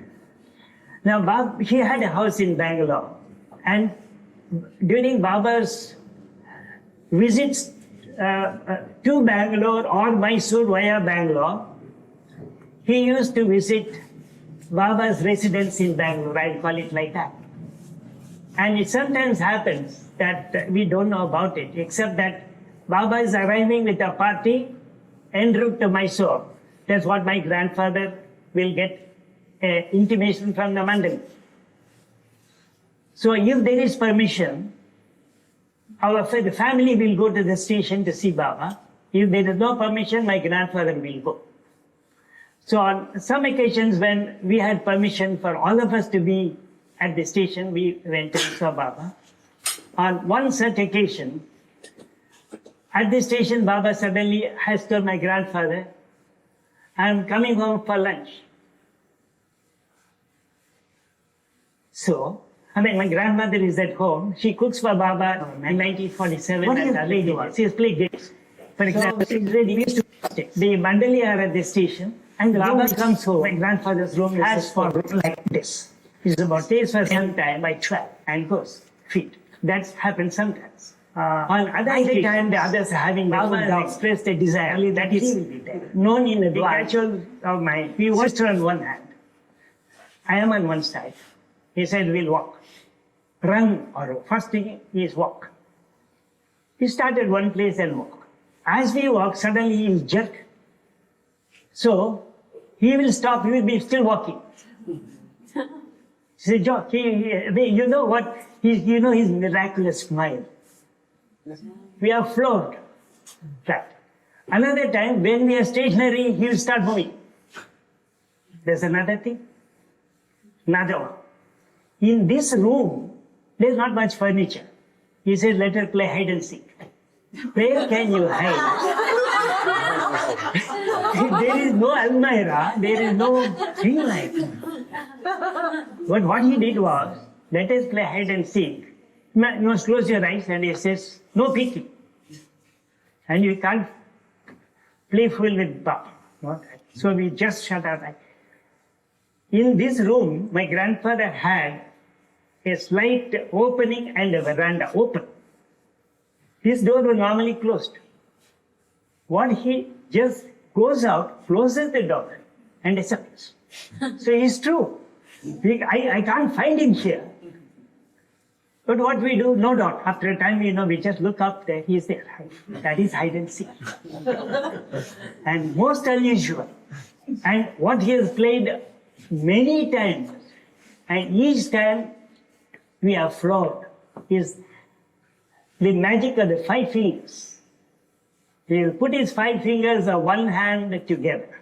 Speaker 1: Now, he had a house in Bangalore, and during Baba's visits to Bangalore or Mysore via Bangalore, he used to visit Baba's residence in Bangalore, I'll call it like that. And it sometimes happens that we don't know about it, except that Baba is arriving with a party en route to Mysore. That's what my grandfather will get intimation from the Mandali. So if there is permission, the family will go to the station to see Baba. If there is no permission, my grandfather will go. So on some occasions when we had permission for all of us to be at the station, we went and saw Baba. On one such occasion, at the station, Baba suddenly has told my grandfather, I am coming home for lunch. So, my grandmother is at home. She cooks for Baba in 1947 at the lady. She has played games. For example, we used to the Mandali are at the station, and Baba comes home. My grandfather's room is for like this. It's about takes for some time by 12 and goes feet. That's happened sometimes. On other time, the others having Baba expressed a desire that is known in the actual of my. We watched her on one hand. I am on one side. He said, we'll walk. Run or first thing is walk. He started one place and walk. As we walk, suddenly he will jerk. So he will stop, he will be still walking. He said, Jock, you know what? You know his miraculous smile. We are floored. Right. Another time, when we are stationary, he will start moving. There's another thing. Another one. In this room, there's not much furniture. He said, let her play hide and seek. Where can you hide? There is no almirah, there is no thing like that. But what he did was, let us play hide and seek. You must close your eyes, and he says, no peeking. And you can't play fool with Baba. So we just shut our eyes. In this room, my grandfather had a slight opening and a veranda open. This door was normally closed. What he just goes out, closes the door, and disappears. So it's true. I can't find him here. But what we do, no doubt, after a time, we just look up there, he's there. That is hide and seek. And most unusual. And what he has played many times, and each time we are floored, is the magic of the 5 fingers. He will put his 5 fingers of one hand together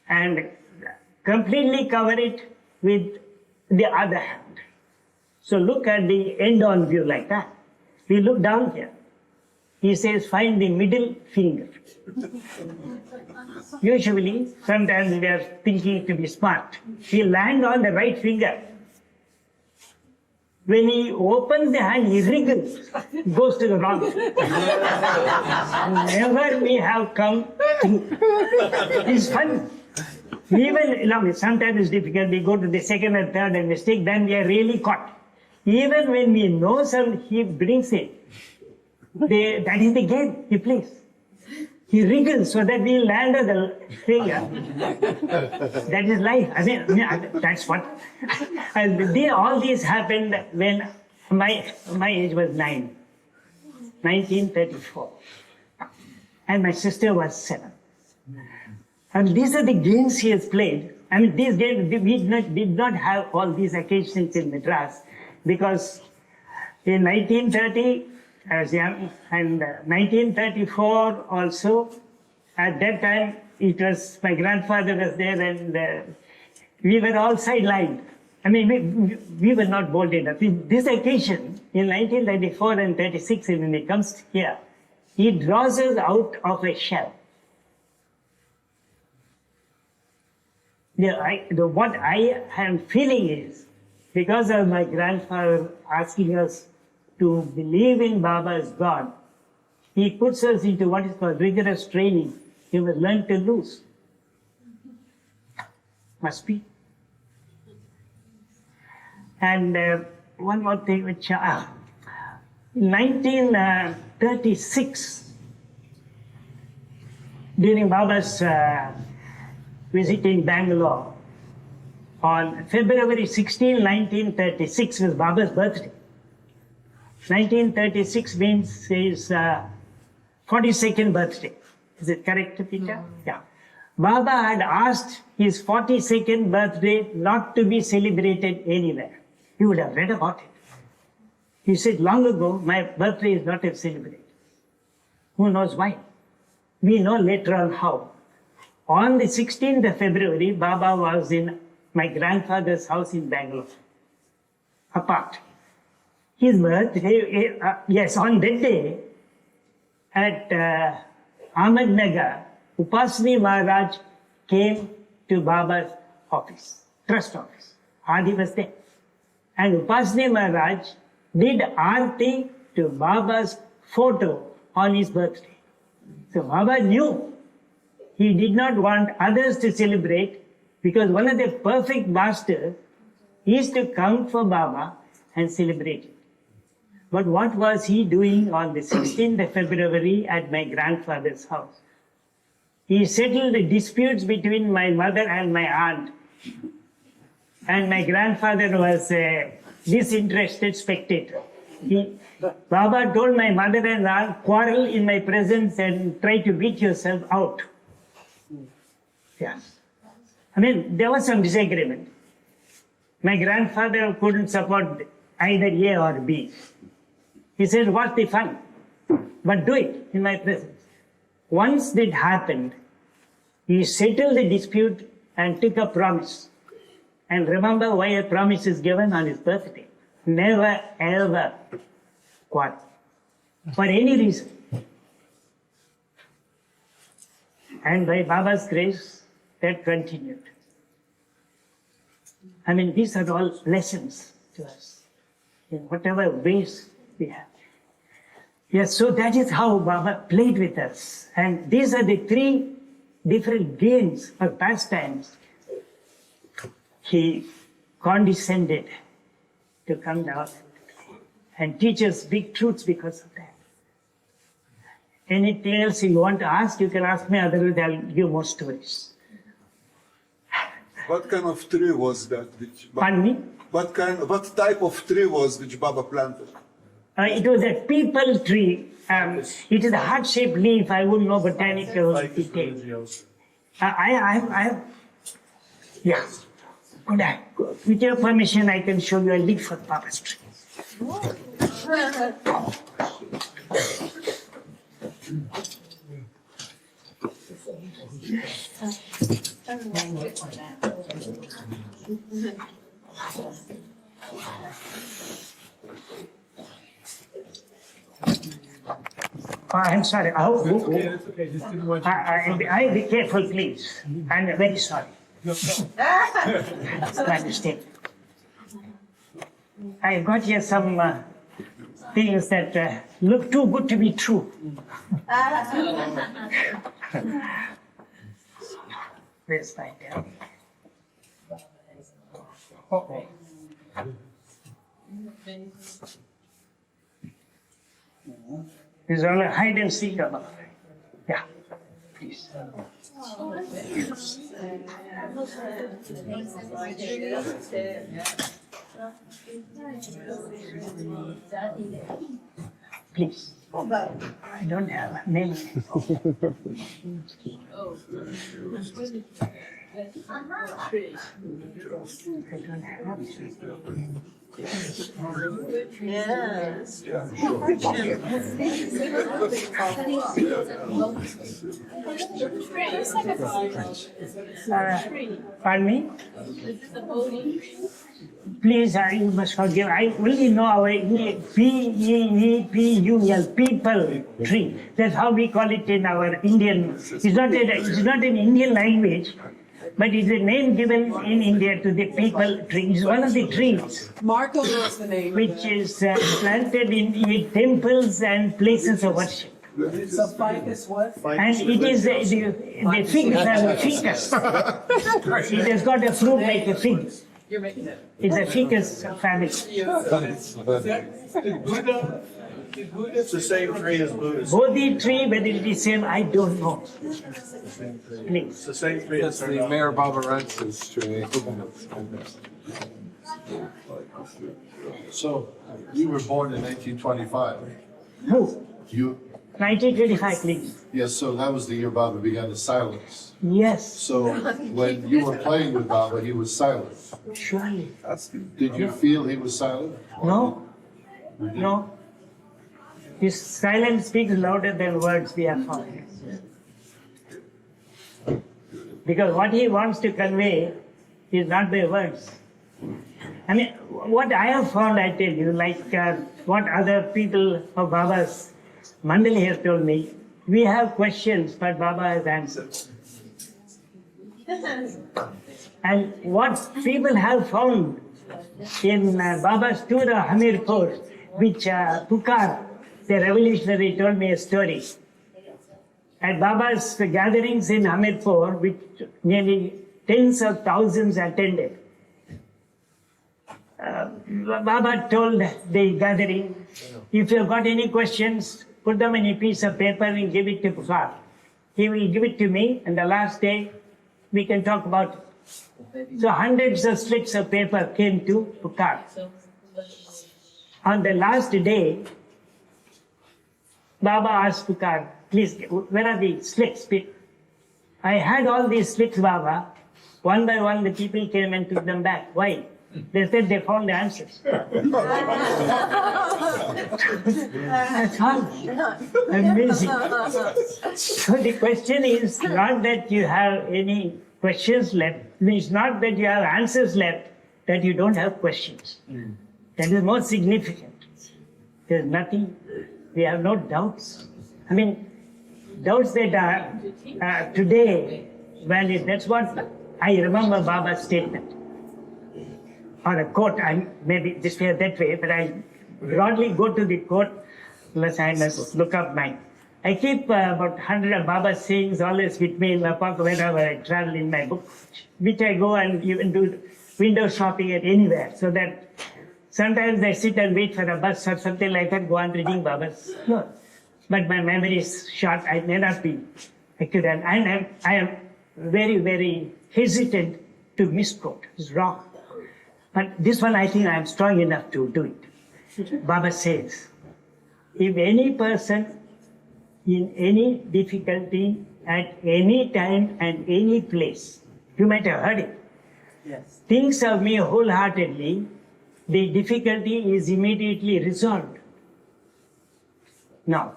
Speaker 1: and completely cover it with the other hand. So look at the end on view like that. We look down here. He says, find the middle finger. Usually, sometimes we are thinking to be smart. We land on the right finger. When he opens the hand, he wriggles, goes to the wrong. Never we have come through. It's fun. Even, sometimes it's difficult, we go to the second and third and mistake, then we are really caught. Even when we know he brings it, that is the game he plays. He wriggles so that we land on the finger. That is life. I mean, that's what. All this happened when my age was 1934. And my sister was 7. And these are the games he has played. I mean, these games, we did not have all these occasions in Madras because in 1930, I was young, and 1934 also, at that time, it was, my grandfather was there and we were all sidelined. I mean, we were not bold enough. In this occasion, in 1934 and 36, when he comes here, he draws us out of a shell. What I am feeling is, because of my grandfather asking us to believe in Baba as God, he puts us into what is called rigorous training. You must learn to lose. Must be. And one more thing, which in 1936, during Baba's visit in Bangalore, on February 16, 1936 was Baba's birthday. 1936 means his 42nd birthday. Is it correct, Peter? Yeah. Baba had asked his 42nd birthday not to be celebrated anywhere. You would have read about it. He said, long ago, my birthday is not celebrated. Who knows why? We know later on how. On the 16th of February, Baba was in my grandfather's house in Bangalore, apart. His birthday, yes, on that day, at Ahmednagar, Upasani Maharaj came to Baba's office, trust office. Adi was there. And Upasani Maharaj did aarti to Baba's photo on his birthday. So Baba knew he did not want others to celebrate because one of the perfect masters is to come for Baba and celebrate it. But what was he doing on the 16th of February at my grandfather's house? He settled the disputes between my mother and my aunt. And my grandfather was a disinterested spectator. Baba told my mother and aunt, quarrel in my presence and try to beat yourself out. Yes. I mean, there was some disagreement. My grandfather couldn't support either A or B. He said, what's the fun? But do it in my presence. Once that happened, he settled the dispute and took a promise. And remember why a promise is given on his birthday. Never ever quarrel. For any reason. And by Baba's grace, that continued. I mean, these are all lessons to us in whatever ways we have. Yes, so that is how Baba played with us. And these are the 3 different games or pastimes. He condescended to come down and teach us big truths because of that. Anything else you want to ask, you can ask me, otherwise I'll give more stories.
Speaker 2: What kind of tree was that?
Speaker 1: Pardon me?
Speaker 2: What type of tree was which Baba planted?
Speaker 1: It was a peepal tree. It is a heart-shaped leaf. I wouldn't know botanical details. I yeah. With your permission, I can show you a leaf of Baba's tree. Oh, I'm sorry.
Speaker 3: It's okay. Just didn't want you.
Speaker 1: I be careful, please. I'm very sorry. It's my mistake. I got here some things that look too good to be true. Where's my pen? Oh. There's only hide and seek about it. Yeah, please. Please. I don't have many. I don't have. Pardon me? Please, you must forgive. I only know our P-E-E-P-U-L, people tree. That's how we call it in our Indian. It's not an Indian language, but it's a name given in India to the people tree. It's one of the trees
Speaker 5: Marco knows the name.
Speaker 1: which is planted in temples and places of worship.
Speaker 5: So ficus what?
Speaker 1: And it is the fig family, ficus. It has got a fruit like a fig.
Speaker 5: You're making it.
Speaker 1: It's a ficus family.
Speaker 3: It's the same tree as Buddhism.
Speaker 1: Bodhi tree, whether it is same, I don't know. Please.
Speaker 3: It's the same tree
Speaker 6: That's
Speaker 3: as
Speaker 6: the MeherBabaLibrary tree.
Speaker 7: So, you were born in 1925.
Speaker 1: Who?
Speaker 7: You,
Speaker 1: 1925, please.
Speaker 7: yes, so that was the year Baba began to silence.
Speaker 1: Yes,
Speaker 7: So, when you were playing with Baba, he was silent.
Speaker 1: surely.
Speaker 7: Did you feel he was silent?
Speaker 1: No? No. His silence speaks louder than words we have found. Because what he wants to convey is not by words. I mean, what I have found, I tell you, like what other people of Baba's, Mandali has told me, we have questions, but Baba has answers. And what people have found in Baba's tour of Hamirpur, which Pukar, the revolutionary, told me a story. At Baba's gatherings in Hamirpur, which nearly tens of thousands attended, Baba told the gathering, if you've got any questions, put them in a piece of paper and give it to Pukar. He will give it to me, and the last day we can talk about it. So hundreds of slips of paper came to Pukar. On the last day, Baba asked Pukar, please, where are the slips? I had all these slips, Baba. One by one, the people came and took them back. Why? They said they found the answers. That's all. Amazing. So the question is not that you have any questions left. It's not that you have answers left, that you don't have questions. That is more significant. There's nothing, we have no doubts. I mean, doubts that are today valid. That's what I remember Baba's statement. Or a quote, I maybe this way or that way, but I broadly go to the quote, unless I must look up mine. I keep about 100 of Baba's sayings always with me in my pocket whenever I travel in my book, which I go and even do window shopping at anywhere, so that sometimes I sit and wait for a bus or something like that, go on reading Baba's. No. But my memory is short, I may not be accurate. I am very, very hesitant to misquote. It's wrong. But this one, I think I am strong enough to do it. Baba says, if any person in any difficulty at any time and any place, you might have heard it,
Speaker 5: Yes.
Speaker 1: thinks of me wholeheartedly, the difficulty is immediately resolved. Now,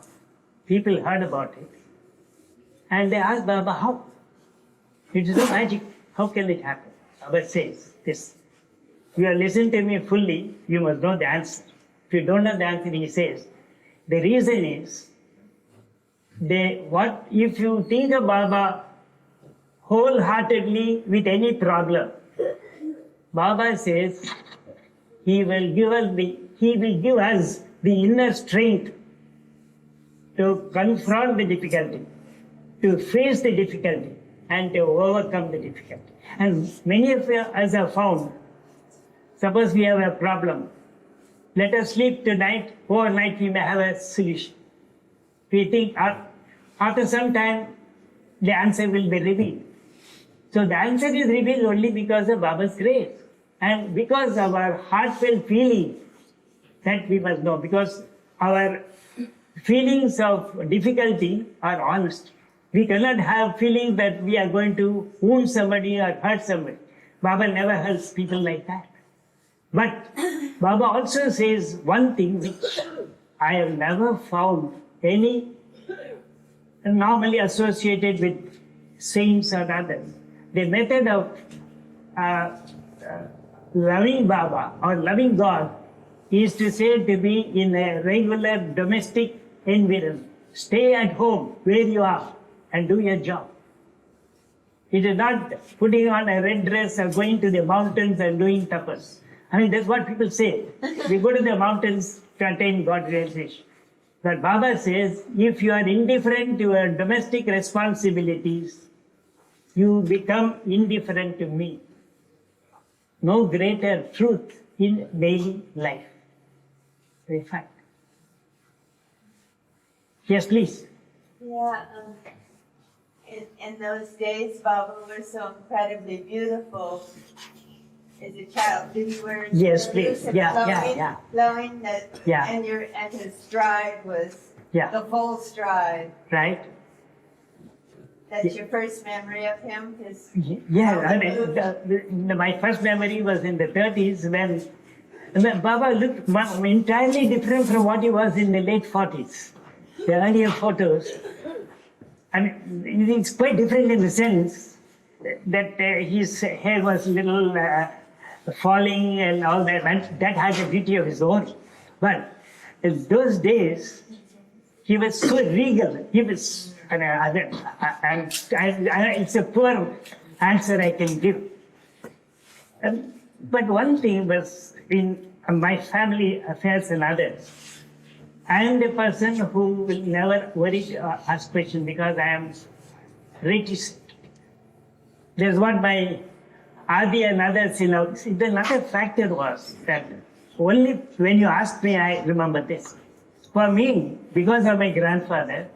Speaker 1: people heard about it and they asked Baba, how? It is no magic. How can it happen? Baba says this. You are listening to me fully, you must know the answer. If you don't know the answer, he says, the reason is, if you think of Baba wholeheartedly with any problem, Baba says, he will give us the inner strength to confront the difficulty, to face the difficulty, and to overcome the difficulty. And many of us have found, suppose we have a problem, let us sleep tonight, overnight we may have a solution. We think after some time the answer will be revealed. So the answer is revealed only because of Baba's grace and because of our heartfelt feeling that we must know, because our feelings of difficulty are honest. We cannot have feelings that we are going to wound somebody or hurt somebody. Baba never hurts people like that. But Baba also says one thing which I have never found any normally associated with saints or others. The method of loving Baba or loving God is to say to be in a regular domestic environment. Stay at home where you are and do your job. It is not putting on a red dress or going to the mountains and doing tapas. I mean, that's what people say. We go to the mountains to attain God realization. But Baba says, if you are indifferent to your domestic responsibilities, you become indifferent to me. No greater truth in daily life. Very fact. Yes, please.
Speaker 8: Yeah, in those days, Baba was so incredibly beautiful. As a child, did you wear
Speaker 1: Yes, please. Yeah.
Speaker 8: Flowing that,
Speaker 1: Yeah.
Speaker 8: and his stride was
Speaker 1: Yeah.
Speaker 8: the full stride.
Speaker 1: Right?
Speaker 8: That's your first memory of him?
Speaker 1: Yeah, I mean, my first memory was in the 30s when Baba looked entirely different from what he was in the late 40s. The earlier photos, I mean, it's quite different in the sense that his hair was a little falling and all that, and that had a beauty of his own. But in those days, he was so regal. He was, it's a poor answer I can give. But one thing was in my family affairs and others, I am the person who will never worry to ask questions because I am reticent. There's what my Adi and others, another factor was that only when you ask me, I remember this. For me, because of my grandfather,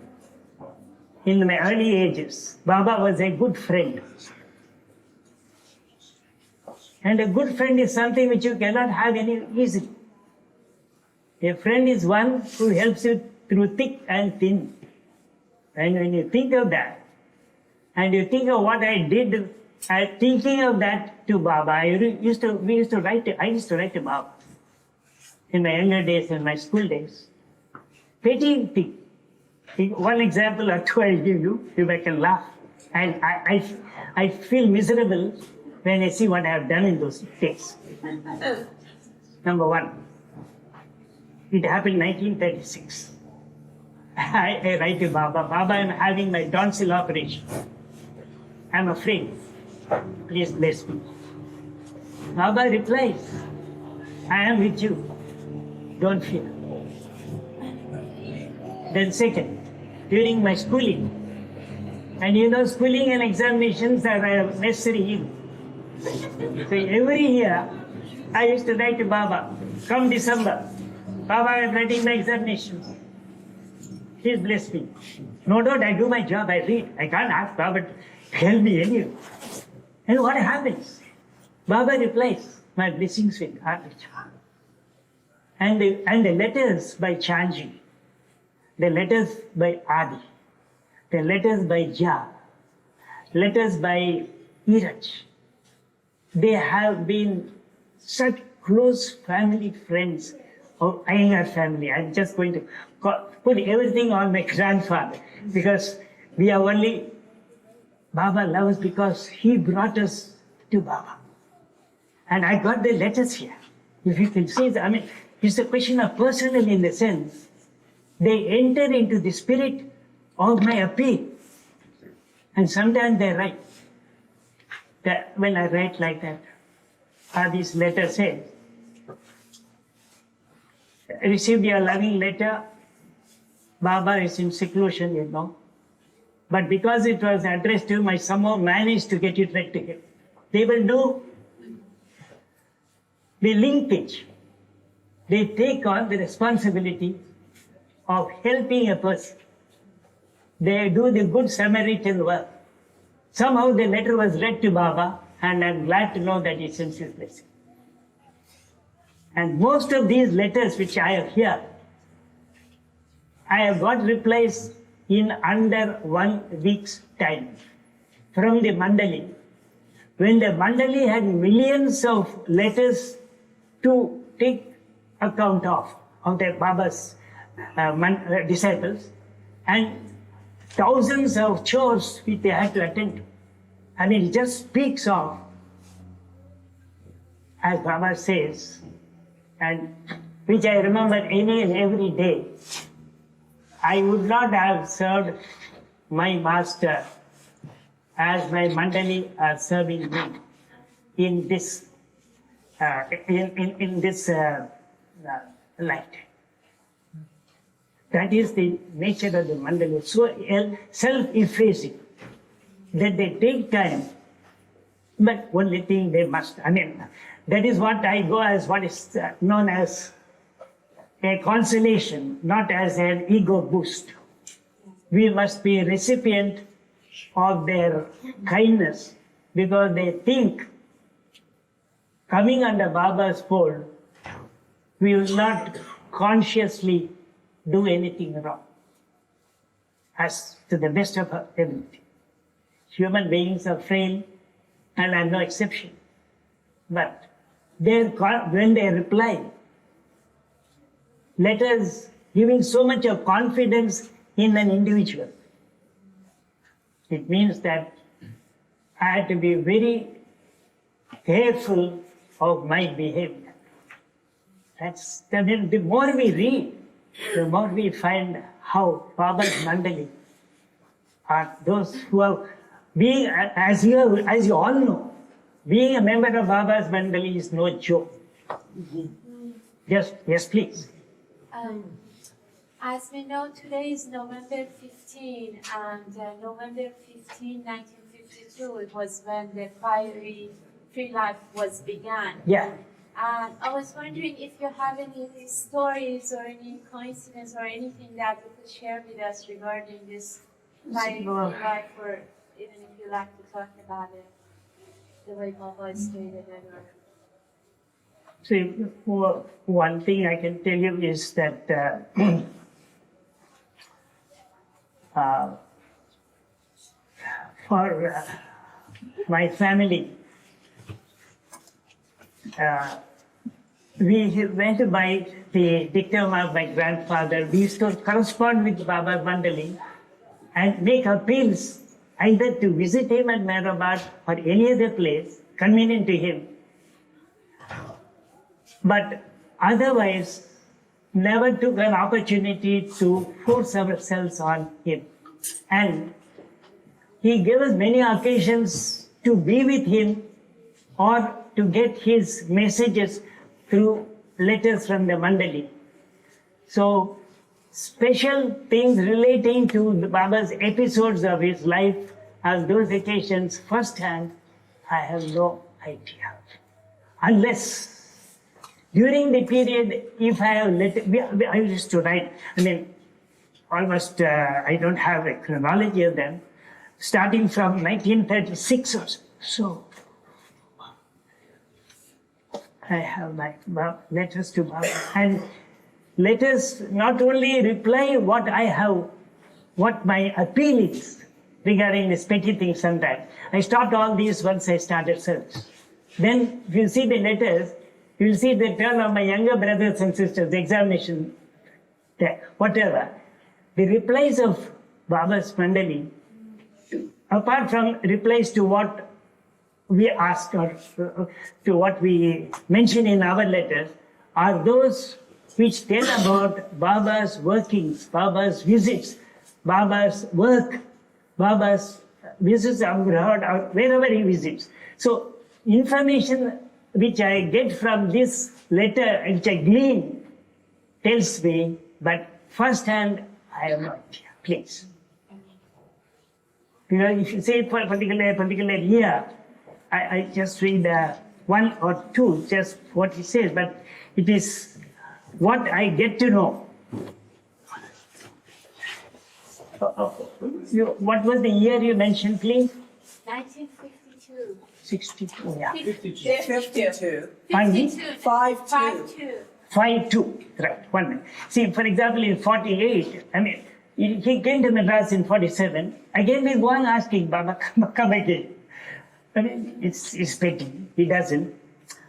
Speaker 1: in my early ages, Baba was a good friend. And a good friend is something which you cannot have any easily. A friend is one who helps you through thick and thin. And when you think of that, and you think of what I did, thinking of that to Baba, I used to write to Baba in my younger days, in my school days. Petty thing. One example or two I'll give you, if I can laugh. And I feel miserable when I see what I have done in those days. Number one, it happened in 1936. I write to Baba, Baba, I'm having my tonsil operation. I'm afraid. Please bless me. Baba replies, I am with you. Don't fear. Then second, during my schooling, and schooling and examinations are a necessary evil. So every year, I used to write to Baba, come December, Baba, I'm writing my examinations. Please bless me. No doubt I do my job, I read. I can't ask Baba to help me anyway. And what happens? Baba replies, my blessings will have it. And the letters by Chanji, the letters by Adi, the letters by Ja, letters by Iraj, they have been such close family friends of Aiyengar family. I'm just going to put everything on my grandfather because we are only Baba loves because he brought us to Baba. And I got the letters here. If you can see, I mean, it's a question of personal in the sense they enter into the spirit of my appeal. And sometimes they write. That when I write like that, these letters say, I received your loving letter. Baba is in seclusion, you know. But because it was addressed to him, I somehow managed to get it right to him. They will do the linkage. They take on the responsibility of helping a person. They do the good Samaritan work. Somehow the letter was read to Baba, and I'm glad to know that he sends his blessing. And most of these letters which I have here, I have got replies in under 1 week's time from the Mandali. When the Mandali had millions of letters to take account of their Baba's disciples, and thousands of chores which they had to attend to. I mean, it just speaks of, as Baba says, and which I remember any and every day, I would not have served my master as my Mandali are serving me in this light. That is the nature of the Mandali. So self-effacing that they take time, but only thing they must. I mean, that is what I go as what is known as a consolation, not as an ego boost. We must be recipient of their kindness because they think coming under Baba's fold, we will not consciously do anything wrong as to the best of our ability. Human beings are frail, and I'm no exception. But when they reply, letters giving so much of confidence in an individual, it means that I had to be very careful of my behavior. The more we read, the more we find how Baba's Mandali are those who are being, as you all know, being a member of Baba's Mandali is no joke. Yes, please.
Speaker 9: As we know, today is November 15, and November 15, 1952, it was when the fiery free life was began.
Speaker 1: Yeah.
Speaker 9: And I was wondering if you have any stories or any coincidence or anything that you could share with us regarding this fiery free life, or even if you like to talk about it, the way Baba stated it. Or...
Speaker 1: See, one thing I can tell you is that for my family, we went by the dictum of my grandfather. We used to correspond with Baba Mandali and make appeals either to visit him at Meherabad or any other place convenient to him. But otherwise, never took an opportunity to force ourselves on him. And he gave us many occasions to be with him or to get his messages through letters from the Mandali. So, special things relating to the Baba's episodes of his life as those occasions firsthand, I have no idea. Unless during the period, if I have I used to write, almost, I don't have a chronology of them, starting from 1936 or so. I have my letters to Baba, and letters not only reply what I have, what my appeal is regarding this petty thing sometimes. I stopped all these once I started service. Then, if you see the letters, you'll see the turn of my younger brothers and sisters, the examination, whatever. The replies of Baba's Mandali, apart from replies to what we ask or to what we mention in our letters, are those which tell about Baba's workings, Baba's visits, Baba's work, Baba's visits abroad or wherever he visits. So information which I get from this letter, which I glean, tells me, but first hand, I have no idea. Please. You know, if you say for a particular year, I just read one or two, just what he says, but it is what I get to know. What was the year you mentioned, please?
Speaker 9: 1952.
Speaker 1: 62, yeah.
Speaker 5: 52.
Speaker 1: Pardon me?
Speaker 5: 52.
Speaker 1: 5-2, right, 1 minute. See, for example, in 48, I mean, he came to Madras in 47. Again, we go on asking, Baba, come again. I mean, it's petty. He doesn't.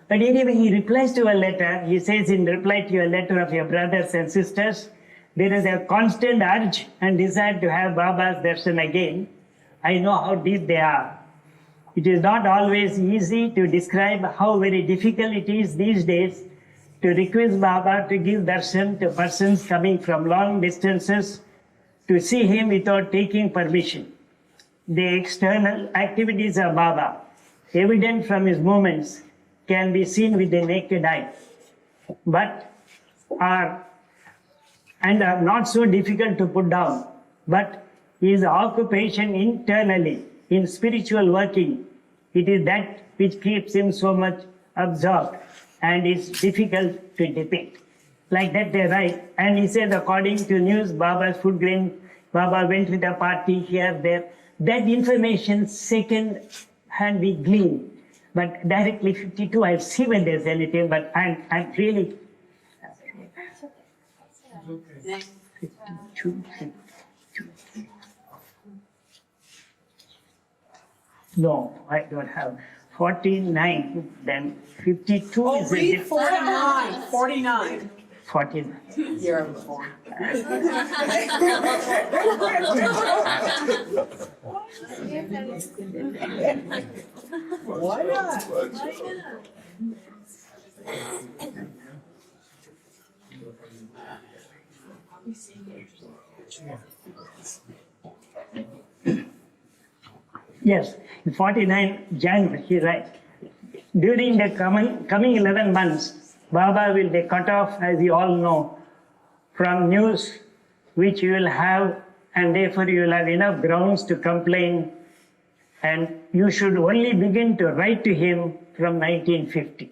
Speaker 1: But anyway, he replies to a letter. He says in reply to a letter of your brothers and sisters, there is a constant urge and desire to have Baba's darshan again. I know how deep they are. It is not always easy to describe how very difficult it is these days to request Baba to give darshan to persons coming from long distances to see him without taking permission. The external activities of Baba, evident from his movements, can be seen with the naked eye, but are not so difficult to put down. But his occupation internally in spiritual working, it is that which keeps him so much absorbed and is difficult to depict. Like that they write, and he said according to news, Baba's food grain, Baba went with a party here, there. That information second hand we glean. But directly 52, I'll see when there's anything, but I'm really... 52. No, I don't have. 49, then 52
Speaker 5: Oh,
Speaker 1: is
Speaker 5: read 49. 49.
Speaker 1: 49.
Speaker 5: You're born. Why not?
Speaker 1: Yes, in 49 January, he writes, during the coming 11 months, Baba will be cut off, as you all know, from news which you will have, and therefore you will have enough grounds to complain, and you should only begin to write to him from 1950.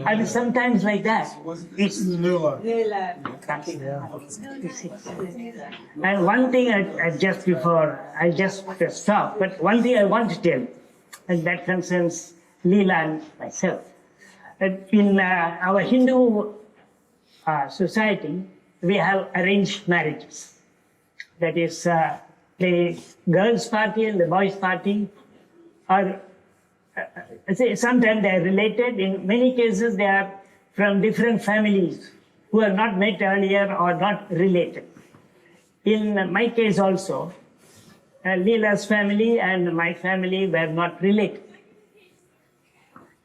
Speaker 1: I mean, sometimes like that. It's, and one thing I just before, I just stop, but one thing I want to tell, and that concerns Leela and myself. In our Hindu society, we have arranged marriages. That is, the girls' party and the boys' party are, sometimes they are related. In many cases, they are from different families who are not met earlier or not related. In my case also, Leela's family and my family were not related.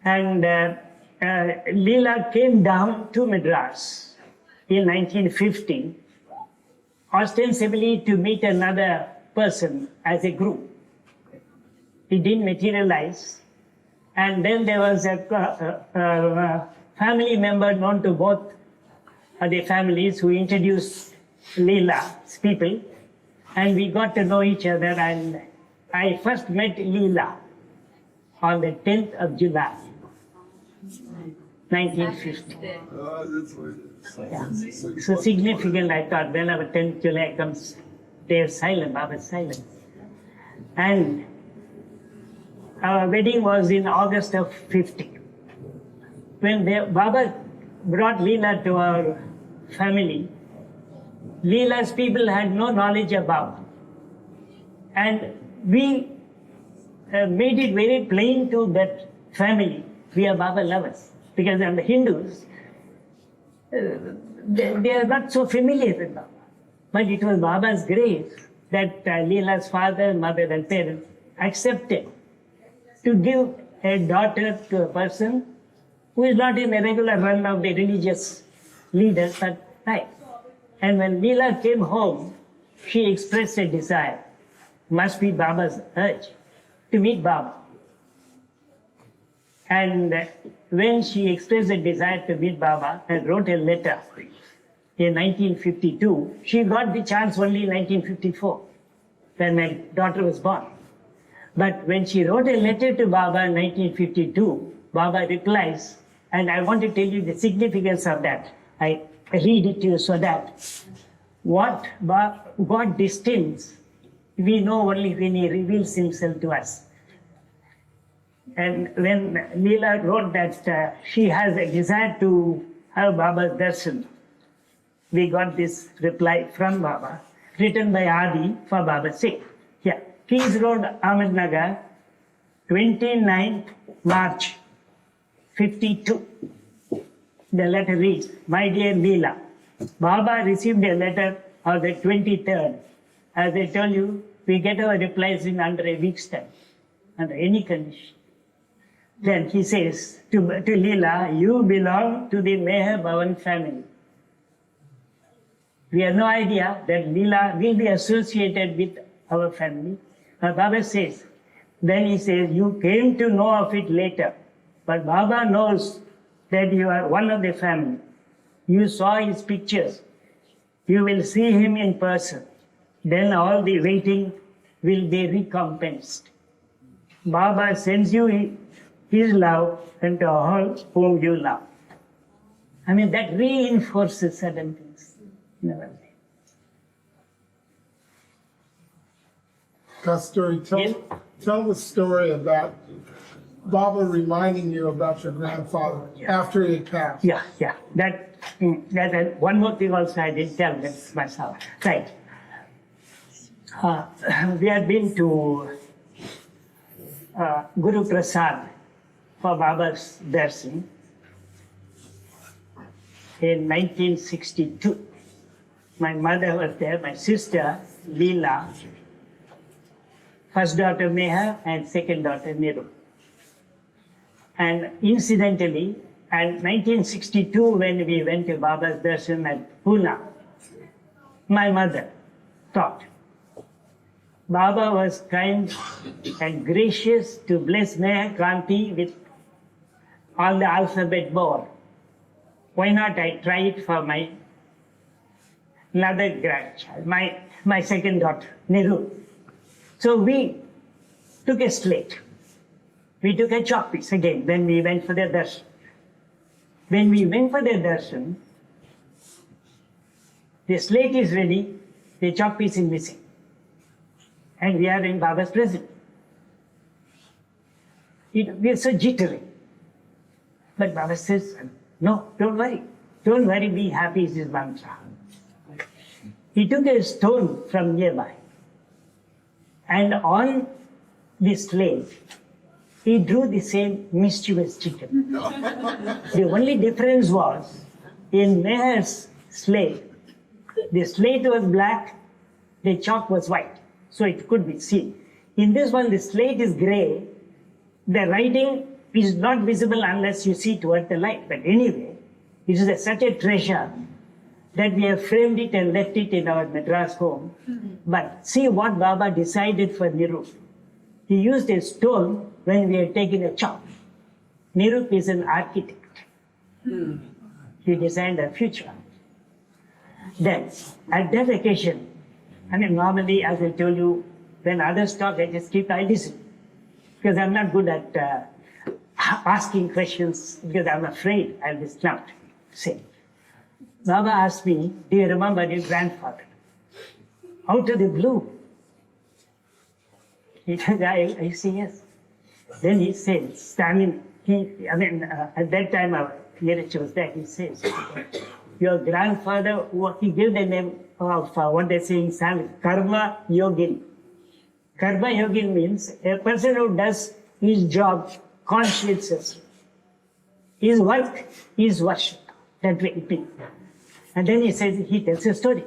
Speaker 1: And Leela came down to Madras in 1950, ostensibly to meet another person as a group. It didn't materialize. And then there was a family member known to both the families who introduced Leela's people. And we got to know each other, and I first met Leela on the 10th of July, 1950. Yeah. So significant, I thought, whenever 10th July comes, they're silent, Baba's silent. And our wedding was in August of 50. When Baba brought Leela to our family, Leela's people had no knowledge about. And we made it very plain to that family We are Baba lovers. Because the Hindus, they are not so familiar with Baba. But it was Baba's grace that Leela's father, mother, and parents accepted to give a daughter to a person who is not in a regular run of the religious leaders, but right. And when Leela came home, she expressed a desire, must be Baba's urge, to meet Baba. And when she expressed a desire to meet Baba and wrote a letter in 1952, she got the chance only in 1954, when my daughter was born. But when she wrote a letter to Baba in 1952, Baba replies, and I want to tell you the significance of that. I read it to you so that what God distils, we know only when He reveals Himself to us. And when Leela wrote that she has a desire to have Baba's darshan, we got this reply from Baba, written by Adi for Baba's sake. Yeah, Kings Road, Ahmednagar, 29th March, 52. The letter reads, My dear Leela, Baba received a letter on the 23rd. As I told you, we get our replies in under a week's time, under any condition. Then he says to Leela, you belong to the Meher Baba family. We have no idea that Leela will be associated with our family. But Baba says, then he says, you came to know of it later. But Baba knows that you are one of the family. You saw his pictures. You will see him in person. Then all the waiting will be recompensed. Baba sends you his love and to all whom you love. I mean, that reinforces certain things. Never mind.
Speaker 10: Kasthuri, tell the story about Baba reminding you about your grandfather after he had passed.
Speaker 1: Yeah. That one more thing also I didn't tell myself. Right. We had been to Guru Prasad for Baba's darshan in 1962. My mother was there, my sister, Leela, first daughter Meher and second daughter Niru. And incidentally, in 1962 when we went to Baba's darshan at Pune, my mother thought Baba was kind and gracious to bless Meher Kanti with all the alphabet board. Why not I try it for my another grandchild, my second daughter, Niru. So we took a slate. We took a chalk piece again when we went for the darshan. When we went for the darshan, the slate is ready, the chalk piece is missing. And we are in Baba's presence. We are so jittery. But Baba says, no, don't worry, be happy is his mantra. He took a stone from nearby, and on the slate, he drew the same mischievous chicken. The only difference was, in Meher's slate, the slate was black, the chalk was white, so it could be seen. In this one, the slate is grey, the writing is not visible unless you see toward the light. But anyway, it is such a treasure that we have framed it and left it in our Madras home. But see what Baba decided for Nirup. He used a stone when we had taken a chalk. Nirup is an architect. He designed a future. Then, at that occasion, I mean, normally, as I told you, when others talk, I just keep I listen. Because I'm not good at asking questions, because I'm afraid I'll be snubbed. Say, Baba asked me, do you remember your grandfather? Out of the blue. He said, I say yes. Then he says, at that time our Yerich was there, he says, your grandfather, he gave the name of what they say in Sanskrit, Karma Yogin. Karma Yogin means a person who does his job conscientiously. his work is worship. That way it means. And then he tells a story.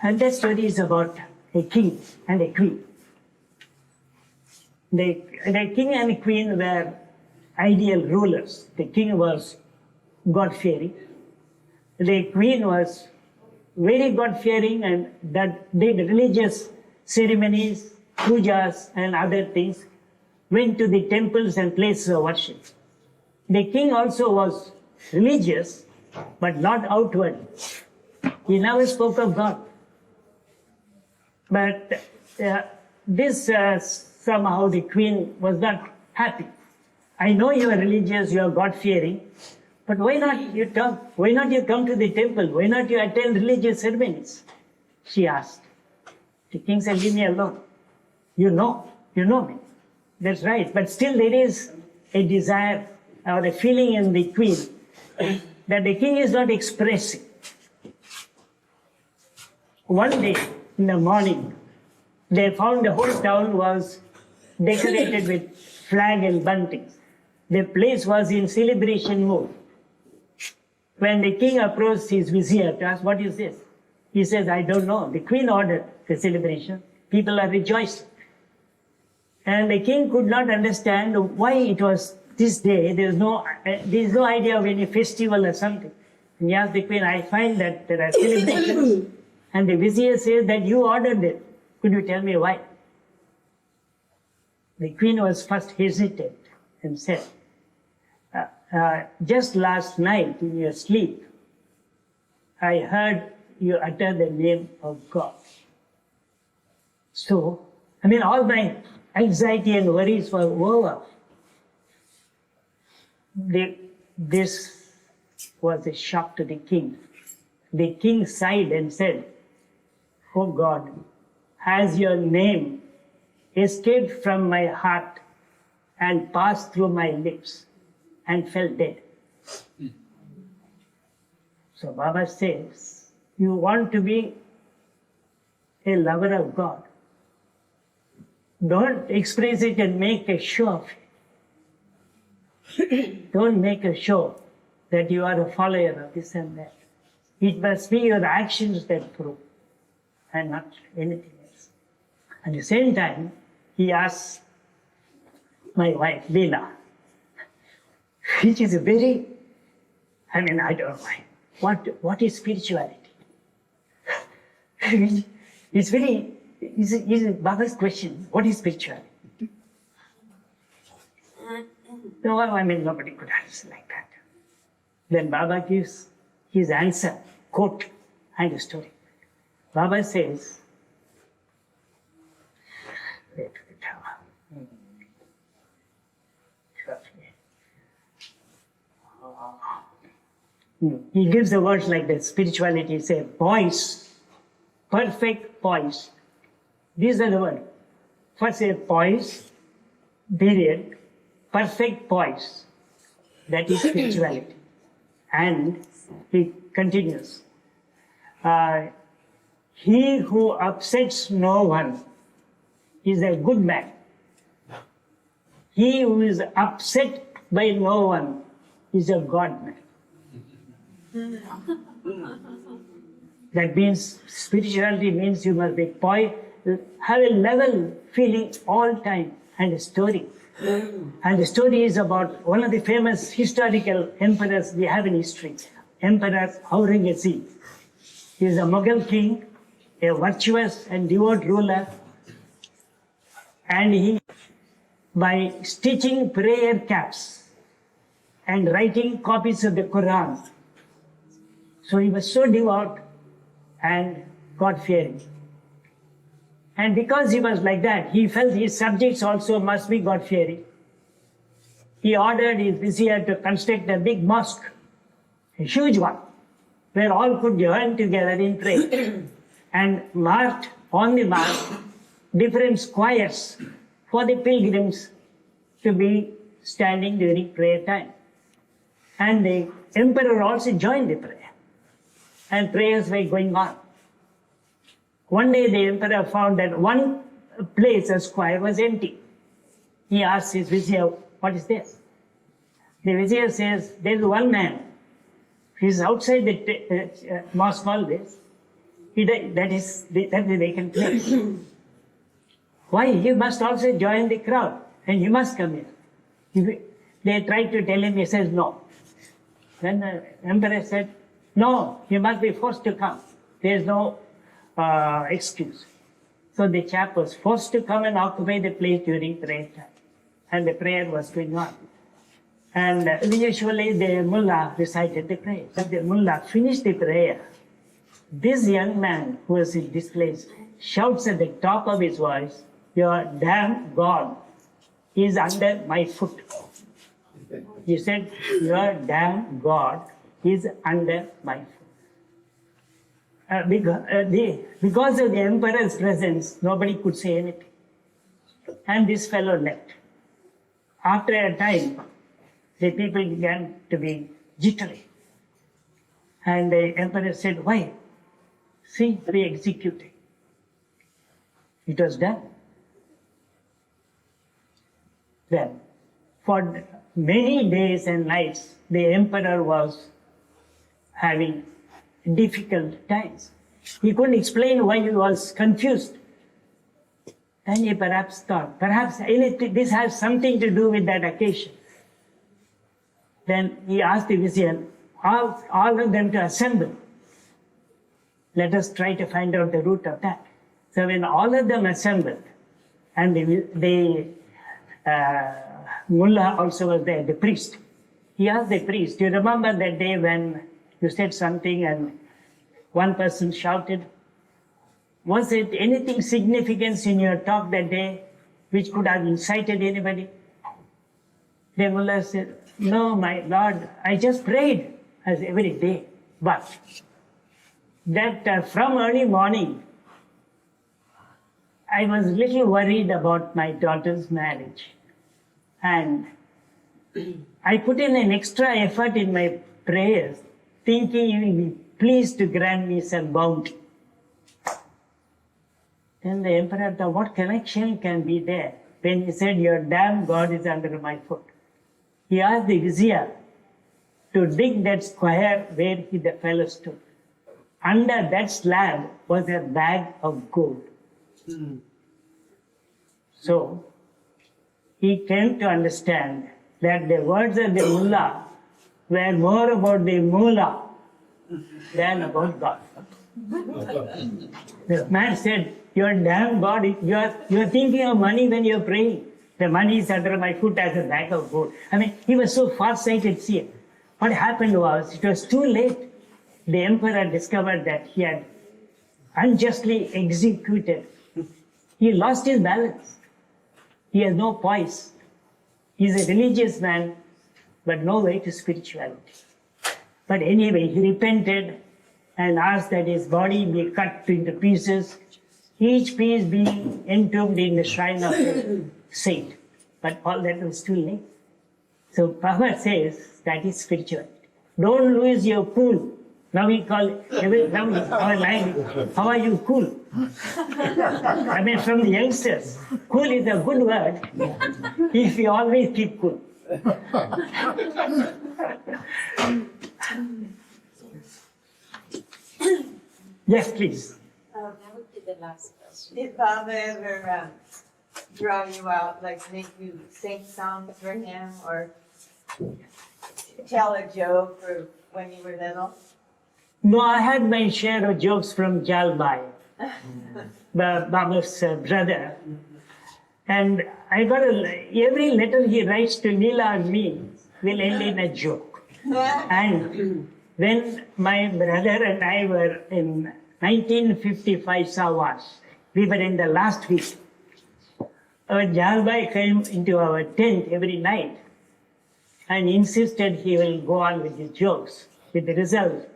Speaker 1: And that story is about a king and a queen. The king and the queen were ideal rulers. The king was God-fearing. The queen was very God-fearing and that did religious ceremonies, pujas and other things, went to the temples and places of worship. The king also was religious, but not outward. He never spoke of God. But somehow the queen was not happy. I know you are religious, you are God-fearing, but why not you come to the temple? Why not you attend religious ceremonies? She asked. The king said, leave me alone. You know me. That's right. But still there is a desire or a feeling in the queen that the king is not expressing. One day in the morning, they found the whole town was decorated with flag and buntings. The place was in celebration mood. When the king approached his vizier to ask, what is this? He says, I don't know. The queen ordered the celebration. People are rejoicing. And the king could not understand why it was this day. There is no idea of any festival or something. And he asked the queen, I find that there are celebrations. And the vizier says that you ordered it. Could you tell me why? The queen was first hesitant and said, just last night in your sleep, I heard you utter the name of God. So, all my anxiety and worries were over. This was a shock to the king. The king sighed and said, oh God, has your name escaped from my heart and passed through my lips and fell dead. So Baba says, you want to be a lover of God. Don't express it and make a show of it. Don't make a show that you are a follower of this and that. It must be your actions that prove, and not anything else. At the same time, he asks my wife, Leela, which is a very, I don't know what is spirituality? It's Baba's question, what is spirituality? No, nobody could answer like that. Then Baba gives his answer, quote, and a story. Baba says, he gives the words like this. Spirituality is a poise, perfect poise. These are the words. First a poise, period, perfect poise. That is spirituality. And he continues. He who upsets no one is a good man. He who is upset by no one is a God man. That means spirituality means you must be poised, have a level feeling all time, and a story. And the story is about one of the famous historical emperors we have in history, Emperor Aurangzeb. He is a Mughal king, a virtuous and devout ruler, and he, by stitching prayer caps and writing copies of the Quran, so he was so devout and God-fearing. And because he was like that, he felt his subjects also must be God-fearing. He ordered his vizier to construct a big mosque, a huge one, where all could join together in prayer, and marked on the mosque different squares for the pilgrims to be standing during prayer time. And the emperor also joined the prayer, and prayers were going on. One day the emperor found that one place, a square, was empty. He asked his vizier, what is this? The vizier says, there's one man. He's outside the mosque always. That is the vacant place. Why? You must also join the crowd and you must come here. They tried to tell him, he says no. Then the emperor said, no, you must be forced to come. There's no excuse. So the chap was forced to come and occupy the place during prayer time. And the prayer was going on. And usually the mullah recited the prayer. When the mullah finished the prayer, this young man who was in this place shouts at the top of his voice, your damn God is under my foot. He said, your damn God is under my foot. Because of the emperor's presence, nobody could say anything. And this fellow left. After a time, the people began to be jittery. And the emperor said, why? See, we executed. It was done. Then, for many days and nights, the emperor was having difficult times. He couldn't explain why he was confused. Then he perhaps thought, perhaps this has something to do with that occasion. Then he asked the vizier, all of them to assemble. Let us try to find out the root of that. So when all of them assembled, and the mullah also was there, the priest, he asked the priest, do you remember that day when you said something and one person shouted? Was it anything significant in your talk that day which could have incited anybody? The mullah said, no, my lord, I just prayed as every day. But that from early morning, I was a little worried about my daughter's marriage. And I put in an extra effort in my prayers, thinking you will be pleased to grant me some bounty. Then the emperor thought, what connection can be there? When he said, your damn God is under my foot. He asked the vizier to dig that square where the fellow stood. Under that slab was a bag of gold. So, he came to understand that the words of the mullah were more about the mullah than about God. The man said, your damn God, you're thinking of money when you're praying. The money is under my foot as a bag of gold. I mean, he was so far-sighted. See, what happened was, it was too late. The emperor discovered that he had unjustly executed. He lost his balance. He has no poise. He's a religious man, but no way to spirituality. But anyway, he repented and asked that his body be cut into pieces, each piece being entombed in the shrine of a saint. But all that was too late. So Baba says that is spirituality. Don't lose your cool. Now we call our line, how are you cool? I mean, from the youngsters, cool is a good word if you always keep cool. Yes, please.
Speaker 9: That would be the last question.
Speaker 8: Did Baba ever draw you out, like make you sing songs for him or tell a joke or when you were little?
Speaker 1: No, I had my share of jokes from Jalbai, Baba's brother. And I got every letter he writes to Leela and me will end in a joke. And when my brother and I were in 1955 Sawas, we were in the last week. Jalbai came into our tent every night and insisted he will go on with his jokes. With the result,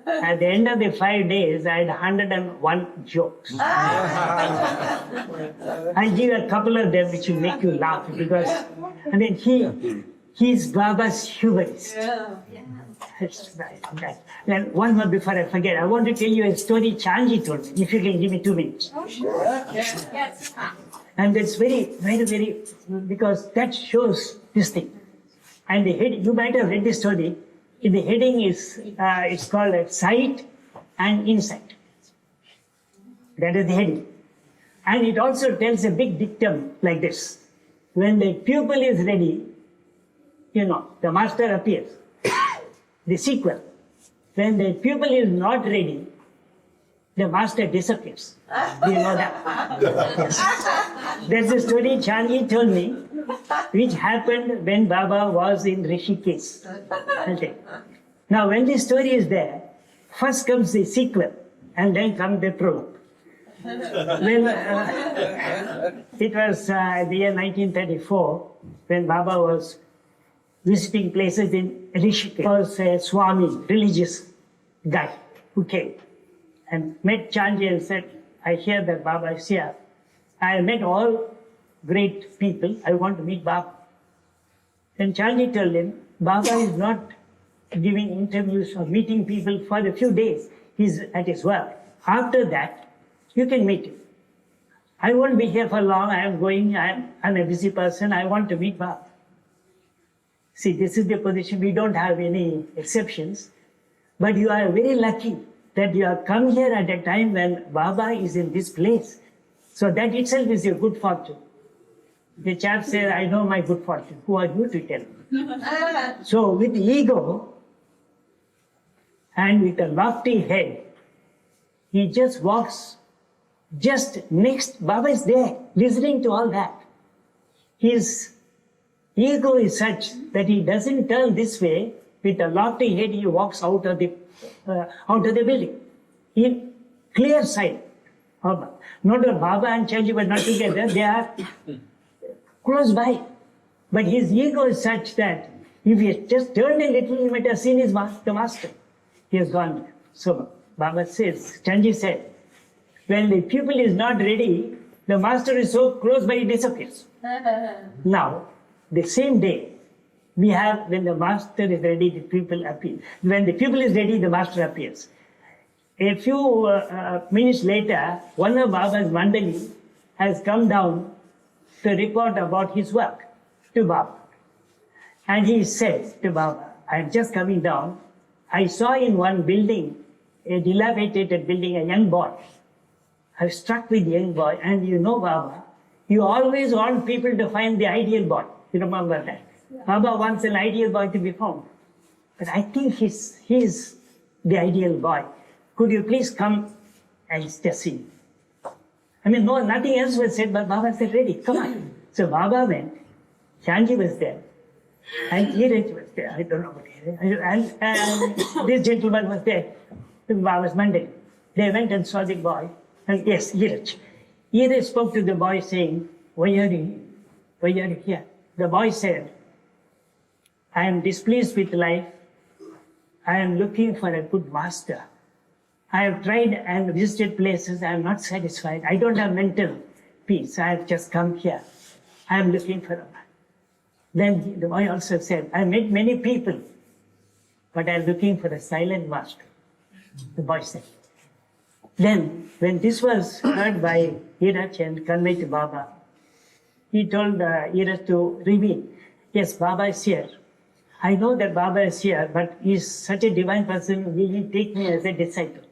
Speaker 1: at the end of the 5 days, I had 101 jokes. I'll give a couple of them which will make you laugh because, I mean, he's Baba's humorist. That's right. And one more before I forget, I want to tell you a story Chanji told me, if you can give me 2 minutes.
Speaker 9: Oh, sure. Yes.
Speaker 1: And that's very, very, very, because that shows this thing. And the head, you might have read the story. The heading is, it's called Sight and Insight. That is the heading. And it also tells a big dictum like this. When the pupil is ready, the master appears. The sequel. When the pupil is not ready, the master disappears. Do you know that? There's a story Chanji told me, which happened when Baba was in Rishikesh. Okay. Now, when the story is there, first comes the sequel, and then comes the prologue. Well, it was the year 1934 when Baba was visiting places in Rishikesh. There was a Swami, religious guy, who came and met Chanji and said, I hear that Baba is here. I met all great people. I want to meet Baba. Then Chanji told him, Baba is not giving interviews or meeting people for a few days. He's at his work. After that, you can meet him. I won't be here for long. I am going. I'm a busy person. I want to meet Baba. See, this is the position. We don't have any exceptions. But you are very lucky that you have come here at a time when Baba is in this place. So that itself is your good fortune. The chap said, I know my good fortune. Who are you to tell me? So with ego and with a lofty head, he just walks just next. Baba is there, listening to all that. His ego is such that he doesn't turn this way. With a lofty head, he walks out of the building. In clear sight. Not that Baba and Chanji were not together, they are close by. But his ego is such that if he had just turned a little, he might have seen the master. He has gone. So Baba says, Chanji said, when the pupil is not ready, the master is so close by, he disappears. Now, the same day, we have when the master is ready, the pupil appears. When the pupil is ready, the master appears. A few minutes later, one of Baba's Mandali has come down to report about his work to Baba. And he said to Baba, I am just coming down. I saw in one building, a dilapidated building, a young boy. I was struck with the young boy. And you know, Baba, you always want people to find the ideal boy. You remember that? Baba wants an ideal boy to be found. But I think he's the ideal boy. Could you please come and just see? I mean, no, nothing else was said, but Baba said, ready, come on. So Baba went, Chanji was there, and Iraj was there. I don't know what Iraj, and this gentleman was there, Baba's Mandali. They went and saw the boy, and yes, Iraj. Iraj spoke to the boy saying, why are you here? The boy said, I am displeased with life. I am looking for a good master. I have tried and visited places. I am not satisfied. I don't have mental peace. I have just come here. I am looking for a man. Then the boy also said, I met many people, but I am looking for a silent master. The boy said. Then, when this was heard by Iraj and conveyed to Baba, he told Iraj to reveal, yes, Baba is here. I know that Baba is here, but he is such a divine person, will he take me as a disciple?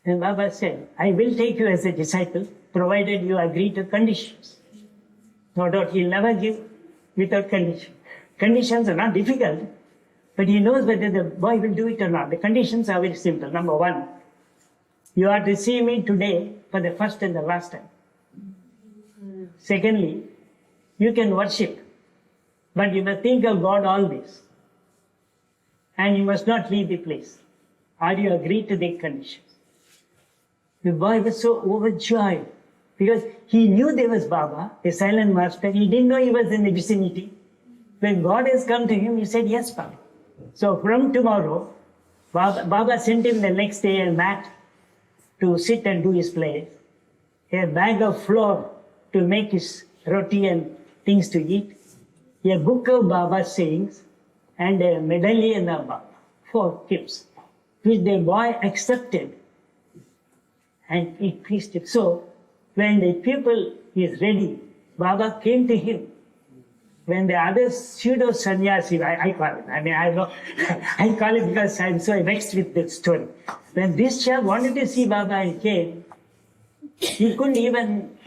Speaker 1: And Baba said, I will take you as a disciple, provided you agree to conditions. No doubt he'll never give without condition. Conditions are not difficult, but he knows whether the boy will do it or not. The conditions are very simple. Number one, you are to see me today for the first and the last time. Secondly, you can worship, but you must think of God always. And you must not leave the place. Are you agreed to the conditions? The boy was so overjoyed because he knew there was Baba, a silent master. He didn't know he was in the vicinity. When God has come to him, he said, yes, Baba. So from tomorrow, Baba sent him the next day a mat to sit and do his play, a bag of flour to make his roti and things to eat, a book of Baba's sayings, and a medallion of Baba, 4 gifts, which the boy accepted. And it pleased him. So, when the pupil is ready, Baba came to him when the other pseudo sannyasi, I call it, I mean, I know, I call it because I'm so vexed with this story. When this chap wanted to see Baba and came, he couldn't even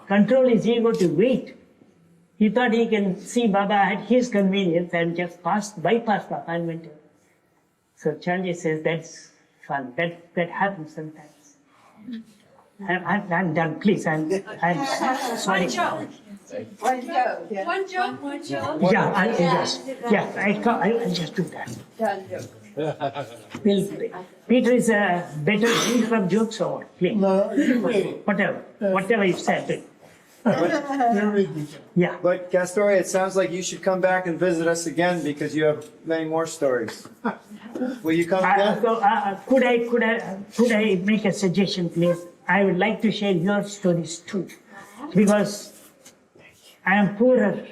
Speaker 1: control his ego to wait. He thought he can see Baba at his convenience and just bypass Baba and went away. So Chandji says that's fun. That happens sometimes. I'm done. Please, I'm sorry.
Speaker 8: One joke, yeah.
Speaker 9: One joke, one joke.
Speaker 1: I'll just do that.
Speaker 8: Done joke.
Speaker 1: Will Peter is a better king from jokes or what? Please.
Speaker 10: No, you read it.
Speaker 1: Whatever you said.
Speaker 10: You read it.
Speaker 1: Yeah.
Speaker 4: But Kasthuri, it sounds like you should come back and visit us again because you have many more stories. Will you come again?
Speaker 1: Could I make a suggestion, please? I would like to share your stories too, because I am poorer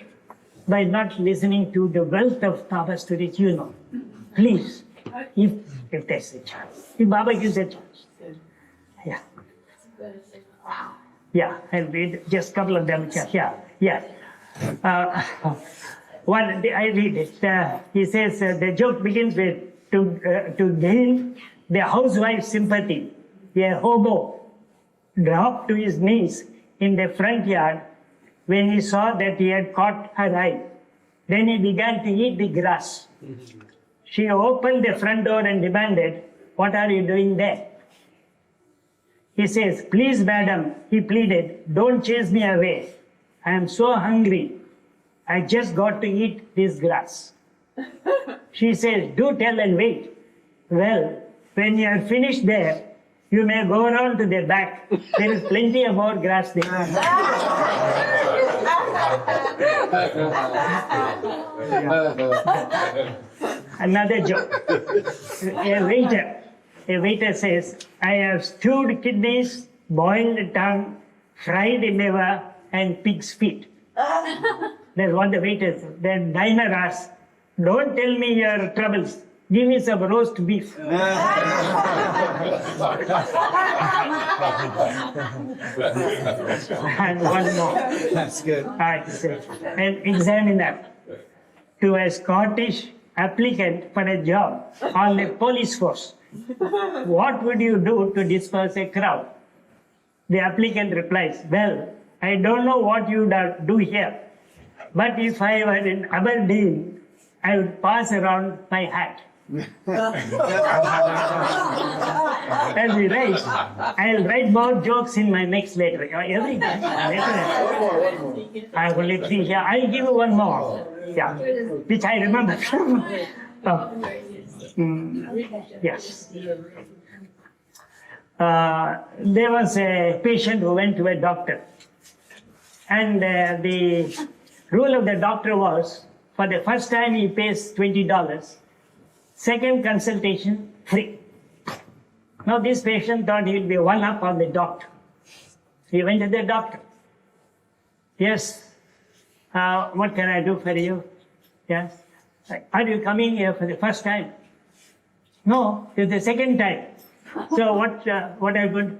Speaker 1: by not listening to the wealth of Baba stories. You know, please, if there's a chance, if Baba gives a chance, yeah, I'll read just a couple of them. Yeah. One, I read it. He says the joke begins with to gain the housewife's sympathy. A hobo dropped to his knees in the front yard when he saw that he had caught her eye. Then he began to eat the grass. She opened the front door and demanded, "What are you doing there?" He says, "Please, madam," he pleaded, "don't chase me away. I am so hungry. I just got to eat this grass." She says, "Do tell and wait." "Well, when you are finished there, you may go around to the back. There is plenty of more grass there." Another joke. A waiter says, "I have stewed kidneys, boiled tongue, fried liver, and pig's feet." That's what the waiter said. The diner asks, "Don't tell me your troubles. Give me some roast beef." And one more.
Speaker 4: That's good.
Speaker 1: I say, an examiner to a Scottish applicant for a job on the police force. "What would you do to disperse a crowd?" The applicant replies, "Well, I don't know what you would do here, but if I were in Aberdeen, I would pass around my hat." As he writes, I'll write more jokes in my next letter. Every time. I have only 3 here. I'll give you one more. Yeah, which I remember from. Yes. There was a patient who went to a doctor, and the rule of the doctor was, for the first time he pays $20. Second consultation, free. Now this patient thought he would be one up on the doctor. He went to the doctor. "Yes, what can I do for you?" "Yes." "Are you coming here for the first time?" "No, it's the second time." "So what happened?"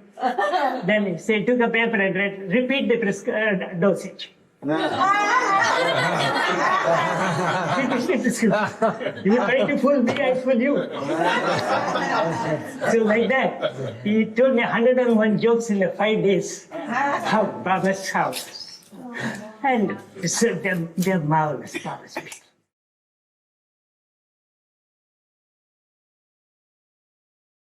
Speaker 1: Then he took a paper and read, "Repeat the dosage." You try to fool me, I fool you. So like that, he told me 101 jokes in the 5 days. How Baba's house. And so they're marvelous, Baba's people.